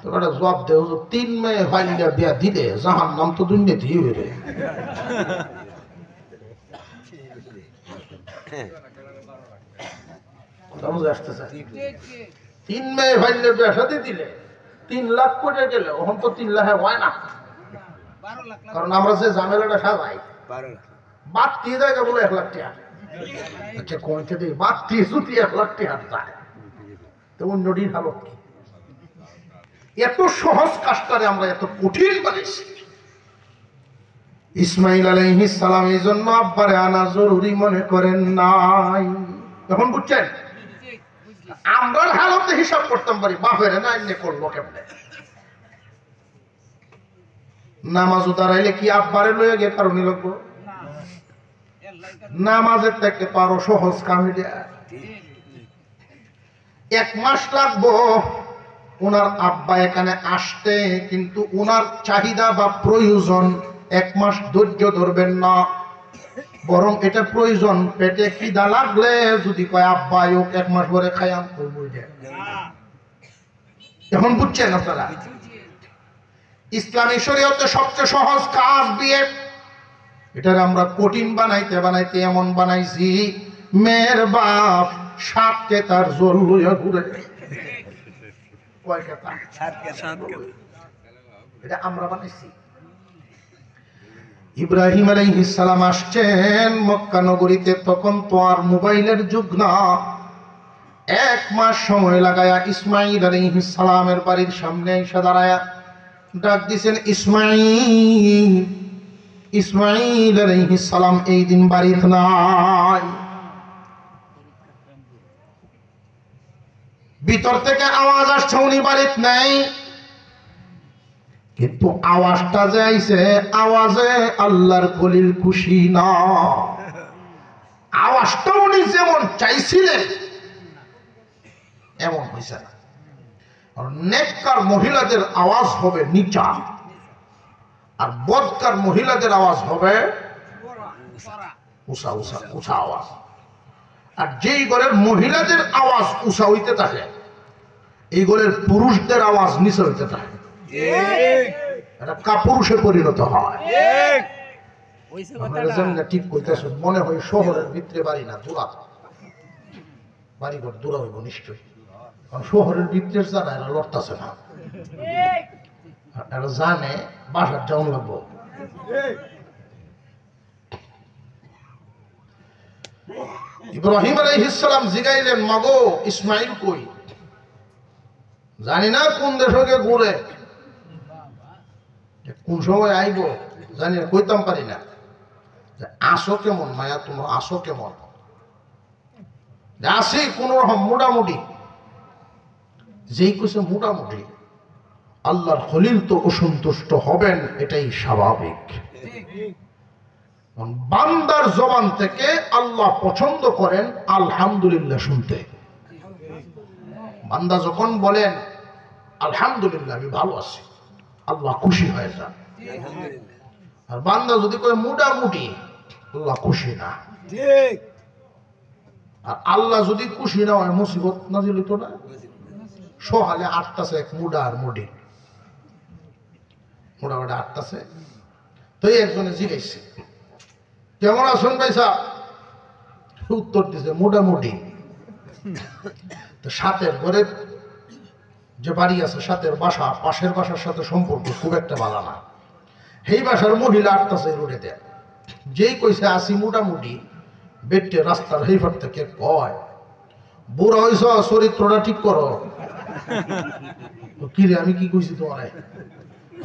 A: তোমরা জবাব দেও 3 মেয়ে ফাইলিয়া বিয়া দিলে জাহান্নাম তো দুনিয়াতে হইবে। বুঝে আসতেছে? 3 মেয়ে ফাইলিয়া বিয়া শাদী দিলে 3 লাখ করে গেলে ওখান তো 3 লাখে হয় না। কারণ আমরা যে ঝামেলাটা সাজাই, বাদ দিয়ে জায়গা বলে 1 লাখ টাকা, আচ্ছা কোনটা দিই বাদ দিয়ে যদি 1 লাখ টাকা যায় তো অন্যটির হালত কি? এত সহজ কাজটারে আমরা এত কঠিন বানিয়েছি। ইসমাঈল আলাইহিস সালাম এই জন্য আব্বারে আনা জরুরি মনে করেন নাই। এখন বুঝছেন? আমরা হালতে হিসাব করতাম পারি, বাপের না এনে করলো কেমনে। নামাজও দাঁড়াইলে কি আব্বারে লয়ে গিয়ে কারণে লাগবো? নামাজের থেকে তো আরো সহজ কাম এটা। 1 মাস লাগবো ওনার আব্বা এখানে আসতে, কিন্তু ওনার চাহিদা বা প্রয়োজন 1 মাস ধৈর্য ধরবেন না, বরং এটা প্রয়োজন পেটে খিদা লাগলে যদি কয় আব্বা 1 মাস পরে খাইয়াম করবো। এখন বুঝছেন আপনারা? ইসলামী শরীয়তে সবচেয়ে সহজ কাজ বিয়ে, এটা আমরা কঠিন বানাইতে বানাইতে এমন বানাইছি মেয়ের বাপ 7 কেতার জল লইয়া ঘুরে। কয় কেতা? 7 কেতা। এটা আমরা বানাইছি। ইব্রাহিম আলাইহিস সালাম আসছেন মক্কা নগরীতে, তখন তো আর মোবাইলের যুগ না। 1 মাস সময় লাগায়া ইসমাইল আলাইহিস সালামের বাড়ির সামনে এসে দাঁড়ায়া ডাক দিছেন, ইসমাইল। ইসমাইল আলাইহিস সালাম এই দিন বাড়িতে নাই। ভিতর থেকে আওয়াজ আসছে উনি বাড়িতে নাই, কিন্তু আওয়াজটা যে আইছে আওয়াজে আল্লাহর খলিল খুশি না। আওয়াজটা উনি যেমন চাইছিলেন এমন হয়েছে না। আর নেককার মহিলাদের আওয়াজ হবে নিচা, আর বদকার মহিলাদের আওয়াজ হবে উষা উষা উষা আওয়াজ। আর যেই ঘরের মহিলাদের আওয়াজ উষা হইতে থাকে, এই ঘরের পুরুষদের আওয়াজ নিচে হইতে থাকে। এটা কাপুরুষে পরিণত হয়। ঠিক কইতেছ, মনে হয় শহরের ভিতরে বাড়ি না, দূরা বাড়ি ঘর দূরা হইব নিশ্চয়ই। কারণ শহরের ভিতরে যারা এরা লড়তেছে না, এরা জানে বাসার যাওয়া লাগবো। ইব্রাহিম আলাইহিস সালাম জিগাইলেন, মাগো ইসমাইল কই? জানি না কোন দেশকে ঘুরে, কোন সময় আইব জানি না, কইতাম পারি না। আসো কেমন মায়া, তোমার আসো কেমন? আসি কোন রকম মোটামুটি। যেই কইছে মোটামুটি, আল্লাহর খলিল তো অসন্তুষ্ট হবেন, এটাই স্বাভাবিক। বান্দার জবান থেকে আল্লাহ পছন্দ করেন আলহামদুলিল্লাহ শুনতে। বান্দা যখন বলেন আলহামদুলিল্লাহ আমি ভালো আছি, আল্লাহ খুশি হয়ে যান। আর বান্দা যদি কয় মোটামুটি, আল্লাহ খুশি না। আর আল্লাহ যদি খুশি না হয় মুসিবত নাজিল হইতো না। সহালে 8টাছে এক মুডা আর মুডি, মোটামুটি 8টাছে। তো একজনে জিজ্ঞাসা, কেমন আছেন ভাই সাহেব? উত্তর দিছে মোটামুটি। তো সাথের ঘরে যে বাড়ি আছে, সাথের বাসা পাশের বাসার সাথে সম্পর্ক খুব একটা ভালো না। এই বাসার মহিলা 8টাছে রোডে দেয়। যেই কইছে আসি মোটামুটি, বেটে রাস্তার হেইফার থেকে কয়, বুড়া হইছ, চরিত্রটা ঠিক করো। কিরে আমি কি কইছি তোমার?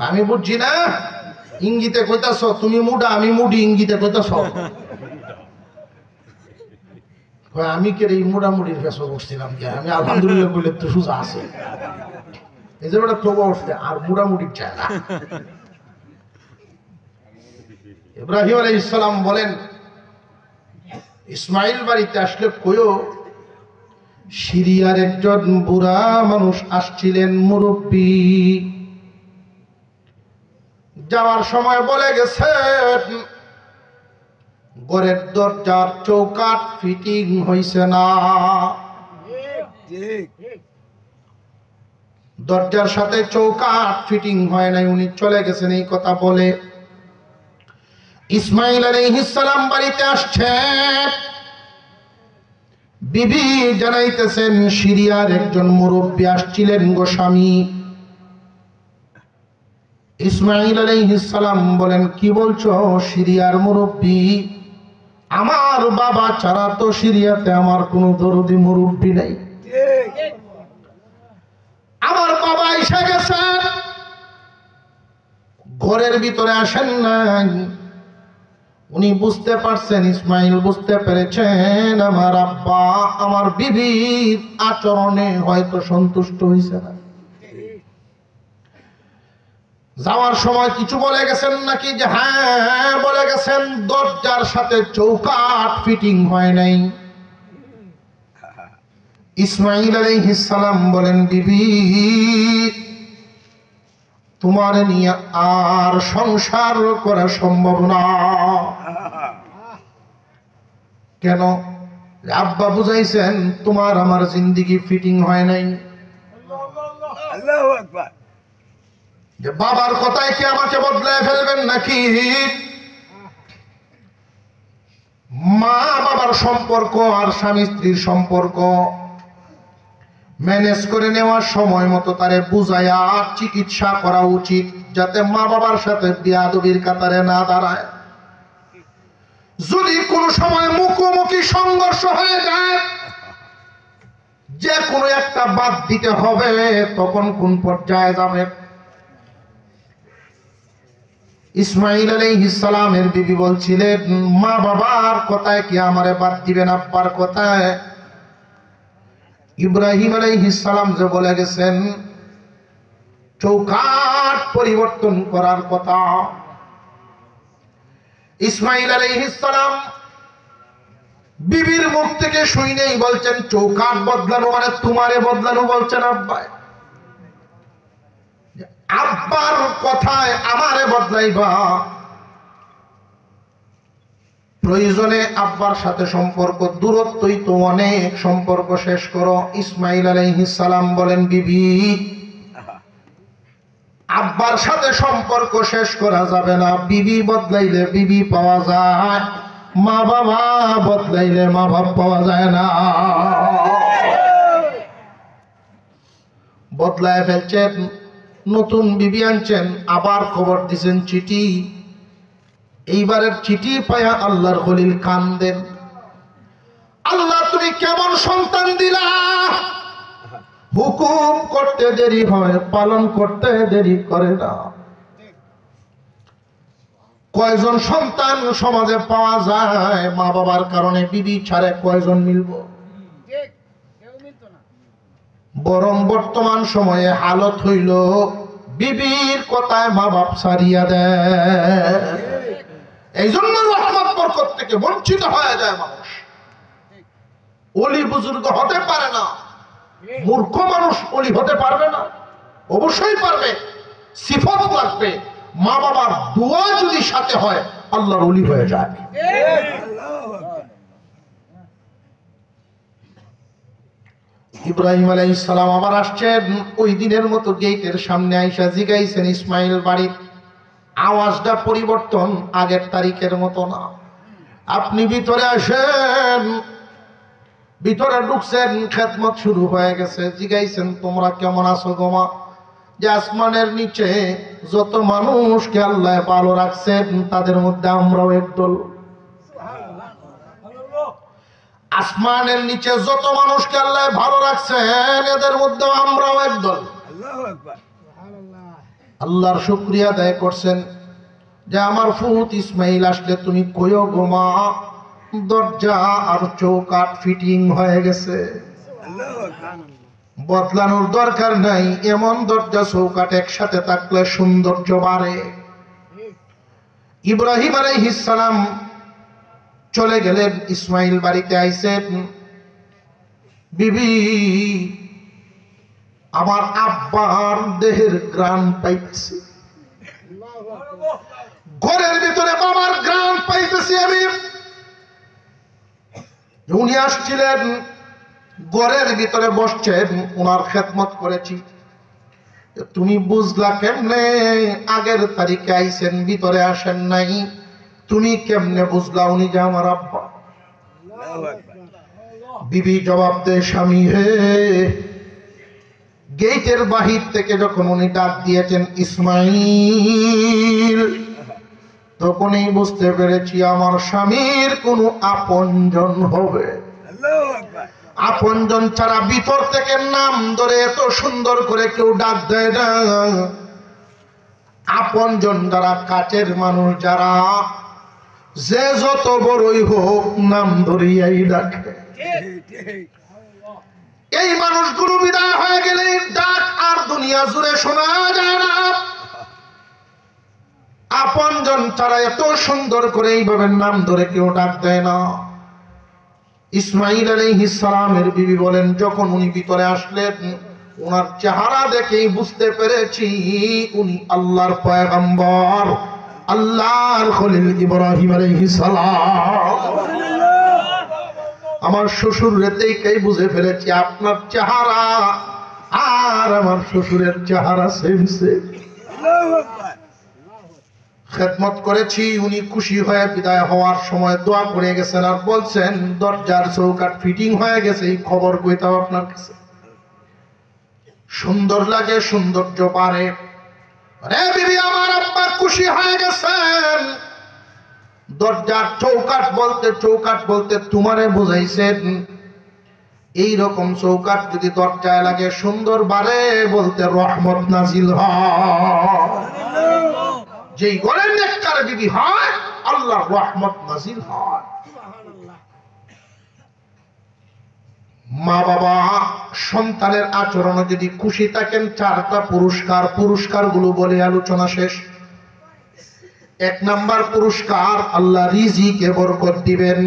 A: আমি বুঝছি না, ইঙ্গিতে কইতাছ তুমি মুডা আমি মুডি, ইঙ্গিতে কইতাছ। আমি কে এই মোটামুটির ফেসো বসছিলাম, যে আমি আলহামদুলিল্লাহ বললে তো সোজা আছে। এই যে ওটা তবু উঠছে আর মোটামুটি চায় না। ইব্রাহিম আলাইহিস সালাম বলেন, ইসমাইল বাড়িতে আসলে কইও সিরিয়ার একজন বুড়া মানুষ আসছিলেন, মুরব্বী। যাওয়ার সময় বলে গেছেন ঘরের দরজার চৌকাঠ ফিটিং হইছে না, দরজার সাথে চৌকাঠ ফিটিং হয় নাই, উনি চলে গেছেন। এই কথা বলে ইসমাইল আলাইহিস সালাম বাড়িতে আসছেন। বিবি জানাইতেছেন সিরিয়ার একজন মুরব্বী আসছিলেন গো স্বামী। ইসমাইল আলাইহিস সালাম বলেন, কি বলছো? সিরিয়ার মুরব্বী? আমার বাবা ছাড়া তো সিরিয়াতে আমার কোনো দরদি মুরব্বী নাই। আমার বাবা এসে গেছেন, ঘরের ভিতরে আসেন নাই। উনি বুঝতে পারছেন, ইসমাইল বুঝতে পেরেছেন আমার আব্বা আমার বিবির আচরণে হয়তো সন্তুষ্ট হয়েছে না। যাওয়ার সময় কিছু বলে গেছেন নাকি? যে হ্যাঁ বলে গেছেন, দরজার সাথে চৌকাঠ ফিটিং হয় নাই। ইসমাঈল আলাইহিস সালাম বলেন, বিবি তোমার নিয়ে আর সংসার করা সম্ভব না। কেন? আব্বা বুঝাইছেন তোমার আমার জিন্দেগি ফিটিং হয় নাই।
B: আল্লাহু আকবার।
A: যে বাবার কথায় কি আমাকে বদলায় ফেলবেন নাকি? মা বাবার সম্পর্ক আর স্বামী স্ত্রীর সম্পর্ক ম্যানেজ করে নেওয়ার সময় মতো তারে বুঝায়া চিকিৎসা করা উচিত, যাতে মা বাবার সাথে বিয়াদবির কাতারে না দাঁড়ায়। যদি কোনো সময় মুখোমুখি সংঘর্ষ হয়ে যায়, যে কোনো একটা বাদ দিতে হবে, তখন কোন পর্যায়ে যাবে? ইসমাঈল আলাইহিস সালামের বিবি বলছিলেন, মা বাবার কথায় কি আমারে বাদ দিবেন আব্বার কথায়? ইব্রাহিম আলাইহিস সালাম যে বলে গেছেন চৌকাঠ পরিবর্তন করার কথা, ইসমাঈল আলাইহিস সালাম বিবির মুখ থেকে শুনেই বলছেন চৌকাঠ বদলানো মানে তোমারে বদলানো বলছেন আব্বা। আব্বার কথায় আমারে বদলাইবা, প্রয়োজনে আব্বার সাথে সম্পর্ক দূরত্বই তো অনেক, সম্পর্ক শেষ করো। ইসমাঈল আলাইহিস সালাম বলেন, বিবি আব্বার সাথে সম্পর্ক শেষ করা যাবে না, বিবি বদলাইলে বিবি পাওয়া যায়, মা বাবা বদলাইলে মা বাবা পাওয়া যায় না। বদলায় ফেলছেন, নতুন বিবি আনছেন, আবার খবর দিছেন চিঠি। এইবারের চিঠি পায়া আল্লাহর খলিল কান্দেন, আল্লাহ তুমি কেমন সন্তান দিলা, হুকুম করতে দেরি হয়, পালন করতে দেরি করে না। কয়জন সন্তান সমাজে পাওয়া যায় মা বাবার কারণে, বিবি ছাড়ে কয়জন মিলব? বরং বর্তমান সময়ে হালত হইল বিবির কথায় মা বাপ ছাড়িয়া দেয়। এই জন্য রহমত বরকত থেকে বঞ্চিত হয়ে যায় মানুষ। ওলি বুজুর্গ হতে পারে না, মূর্খ মানুষ ওলি হতে পারবে না। অবশ্যই পারবে, সিফত লাগবে। মা বাবার দোয়া যদি সাথে হয়, আল্লাহর ওলি হয়ে যায়। ইব্রাহিম আলাইহিস সালাম আবার আসছেন, ওই দিনের মতো গেটের সামনে আইসা জিগাইছেন ইসমাঈল বাড়ির। আওয়াজটা পরিবর্তন, আগের তারিখের মতো না। আপনি ভিতরে আসেন। ভিতরে ঢুকছেন, খেদমত শুরু হয়ে গেছে। জিগাইছেন তোমরা কেমন আছো গোমা? যে আসমানের নিচে যত মানুষকে আল্লাহ ভালো রাখছেন, তাদের মধ্যে আমরাও একদল। আসমানের নিচে যত মানুষকে আল্লাহ ভালো রাখছেন, এদের মধ্যে আমরাও একদল। আল্লাহর শুকরিয়া আদায় করছেন যে আমার ফুত ইসমাঈল আসলে তুমি কইও গোমা, দরজা আর চৌকাঠ ফিটিং হয়ে গেছে, বদলানোর দরকার নাই। এমন দরজা চৌকাঠ একসাথে থাকলে সৌন্দর্য বাড়ে। ইব্রাহিম আলাইহিস সালাম চলে গেলেন, ইসমাঈল বাড়িতে আইছেন। বিবি আমার আব্বার দেহের গ্রাণ পাইতেছি, ঘরের ভিতরে বাবার গ্রাণ পাইতেছি আমি। উনি আসছিলেন, ঘরের ভিতরে বসছেন, ওনার খেদমত করেছি। তুমি বুঝলা কেমনে? আগের তারিখে আইছেন, ভিতরে আসেন নাই, তুমি কেমনে বুঝলা উনি যে আমার আব্বা? বিবি জবাব দেয়, স্বামী হে, গেটের বাহির থেকে যখন উনি ডাক দিয়েছেন ইসমাঈল, তখনই বুঝতে পেরেছি আমার স্বামীর কোনো আপনজন হবে। আপনজন ছাড়া ভিতর থেকে নাম ধরে এত সুন্দর করে কেউ ডাক দেয় না। আপনজন যারা, কাছের মানুষ যারা, যে যত বড়ই হোক নাম ধরিয়াই ডাকে। এই মানুষগুলো বিদায় হয়ে গেলে ডাক আর দুনিয়া জুড়ে শোনা যায় না। আপনজন তারা এত সুন্দর করে এইভাবে নাম ধরে কেউ ডাক দেয় না। ইসমাঈল আলাইহিস সালামের বিবি বলেন, যখন উনি ভিতরে আসলেন ওনার চেহারা দেখেই বুঝতে পেরেছি উনি আল্লাহর পয়গম্বর, আল্লাহর খলিল ইব্রাহিম আলাইহিস সালাম। আমার শ্বশুর রেতেই বুঝে ফেলেছি আপনার চেহারা আর আমার শ্বশুরের চেহারা সেম সেম। খেদমত করেছি, উনি খুশি হয়ে বিদায় হওয়ার সময় দোয়া করে গেছেন আর বলছেন দরজার চৌকাঠ ফিটিং হয়ে গেছে, এই খবর কইতাম আপনার কাছে। সুন্দর লাগে, সৌন্দর্য বাড়ে। রে বিবি, আমার আব্বা খুশি হয়ে গেছেন। দরজার চৌকাঠ বলতে তোমারে বুঝাইছেন এই রকম চৌকাঠ যদি দরজায় লাগে সুন্দর বাড়ে, বলতে রহমত নাজিল হয়। যেই ঘরের নেককার বিবি হয় আল্লাহর রহমত নাজিল হয়। মা বাবা সন্তানের আচরণে যদি খুশি থাকেন, চারটা পুরস্কারগুলো বলে আলোচনা শেষ। 1 নাম্বার পুরস্কার, আল্লাহ রিজিকে বরকত দিবেন।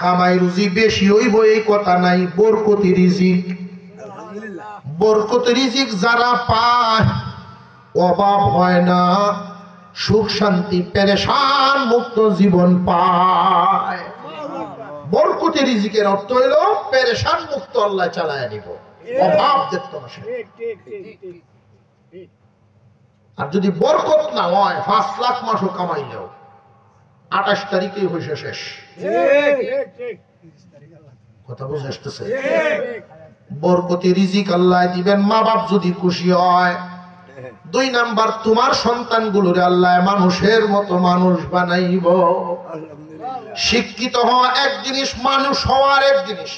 A: কামাই রুজি বেশি হইব এই কথা নাই, বরকতি রিজিক যারা পায় অভাব হয় না, সুখ শান্তি পেরেশান মুক্ত জীবন পায়। বরকতি রিজিকের অর্থ হইল পেরেশান মুক্ত আল্লাহ চালায় নিব, অভাব দেখতো না। আর যদি বরকত না হয় 5 লাখ মাসও কামাইলেও 28 তারিখেই হইছে শেষ। কথা বুঝে আসতেছে? বরকতি রিজিক আল্লাহ দিবেন মা বাপ যদি খুশি হয়। 2 নাম্বার, তোমার সন্তানগুলোরে আল্লাহ মানুষের মতো মানুষ বানাইব। শিক্ষিত হওয়া এক জিনিস, মানুষ হওয়ার এক জিনিস।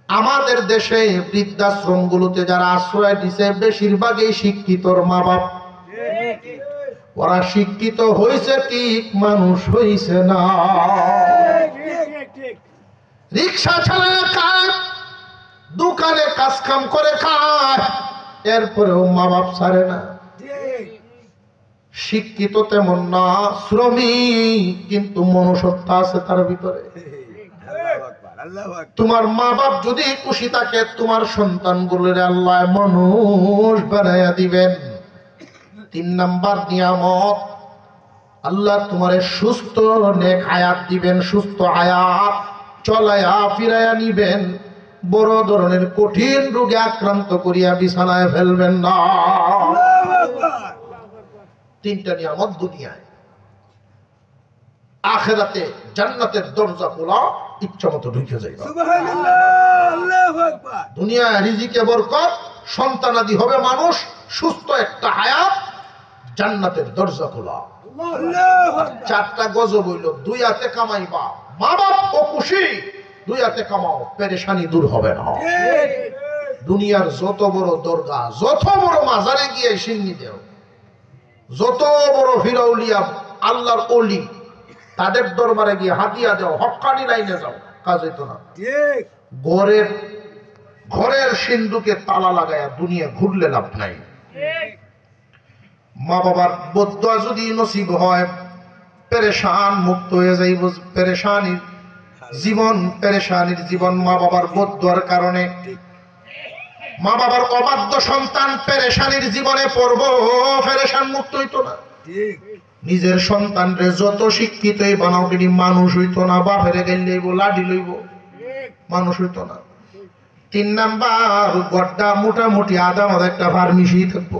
A: আমাদের দেশে বৃদ্ধাশ্রম গুলোতে যারা আশ্রয় দিছে বেশিরভাগই শিক্ষিতর মা বাপ। ওরা শিক্ষিত হয়েছে ঠিক, মানুষ হয়েছে না। রিক্সা চালায় খায়, দোকানে কাজ কাম করে খায়, এরপরেও মা বাপ ছাড়ে না। শিক্ষিত তেমন না, শ্রমিক, কিন্তু মনুষ্যত্ব আছে তার ভিতরে। তোমার মা বাপ যদি খুশি থাকে, তোমার সন্তানগুলোর আল্লাহ মানুষ বানাইয়া দিবেন। 3 নাম্বার নিয়ামত, আল্লাহ তোমারে সুস্থ নেক হায়াত দিবেন। সুস্থ হায়াত চলায়া ফিরাইয়া নিবেন। বড় ধরনের কঠিন রোগে আক্রান্ত করিয়া বিছানায় ফেলবেন না। 3টা নিয়ামত দুনিয়ায়। আখিরাতে জান্নাতের দরজা খোলা, ইচ্ছা মতো ঢুকে যাইবা। দুনিয়ায় রিজিকে বরকত, সন্তানাদি হবে মানুষ, সুস্থ একটা হায়াত, জান্নাতের দরজা খোলা। 4টা গজব হইল, 2 হাতে কামাইবা, মা বাপ ও খুশি, 2 হাতে কামাও, পেরেশানি দূর হবে না। দুনিয়ার যত বড় দরগা, যত বড় মাজারে গিয়ে সিন্নি দেও, যত বড় ফিরাউলিয়া আল্লাহর ওলি, তাদের দরবারে গিয়ে হাতিয়া দাও, হক্কানি লাইনে যাও, কাজ হইতো না। ঘরের সিন্ধুকে তালা লাগায়া দুনিয়া ঘুরলে লাভ নাই। মা বাবার বদদুয়া যদি নসিব হয়, পেরেশান মুক্ত হয়ে যাইব। পেরেশানির জীবন মা বাবার বদদুয়ার কারণে। মা বাবার অবাধ্য সন্তান পেরেশানির জীবনে পড়ব, পেরেশান মুক্ত হইতো না। নিজের সন্তানরে যত শিক্ষিতই বানাও কিনি মানুষ হইতো না। বাপেরে গেলেইব, লাঠি লইব, মানুষ হইতো না। 3 নাম্বার, গড্ডা মোটামুটি আধা একটা ফার্মেসি থাকবো।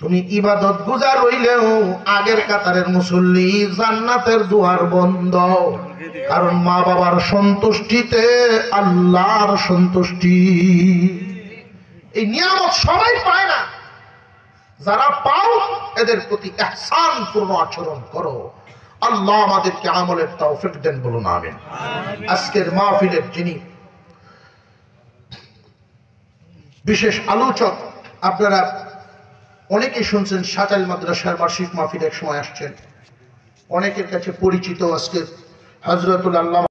A: তুমি ইবাদত গুজার হইলেও আগের কাতারের মুসল্লি, জান্নাতের দুয়ার বন্ধ। কারণ মা বাবার সন্তুষ্টিতে আল্লাহর সন্তুষ্টি। এই নিয়ামত সবাই পায় না, যারা পাও এদের প্রতি ইহসান পূর্ণ আচরণ করো। আল্লাহ আমাদেরকে আমলের তৌফিক দেন, বলুন আমিন। আজকের মাহফিলের যিনি বিশেষ আলোচক, আপনারা অনেকেই শুনছেন, সাজাইল মাদ্রাসার বার্ষিক মাহফিল এক সময় আসছেন, অনেকের কাছে পরিচিত। আজকে হযরতুল আল্লামা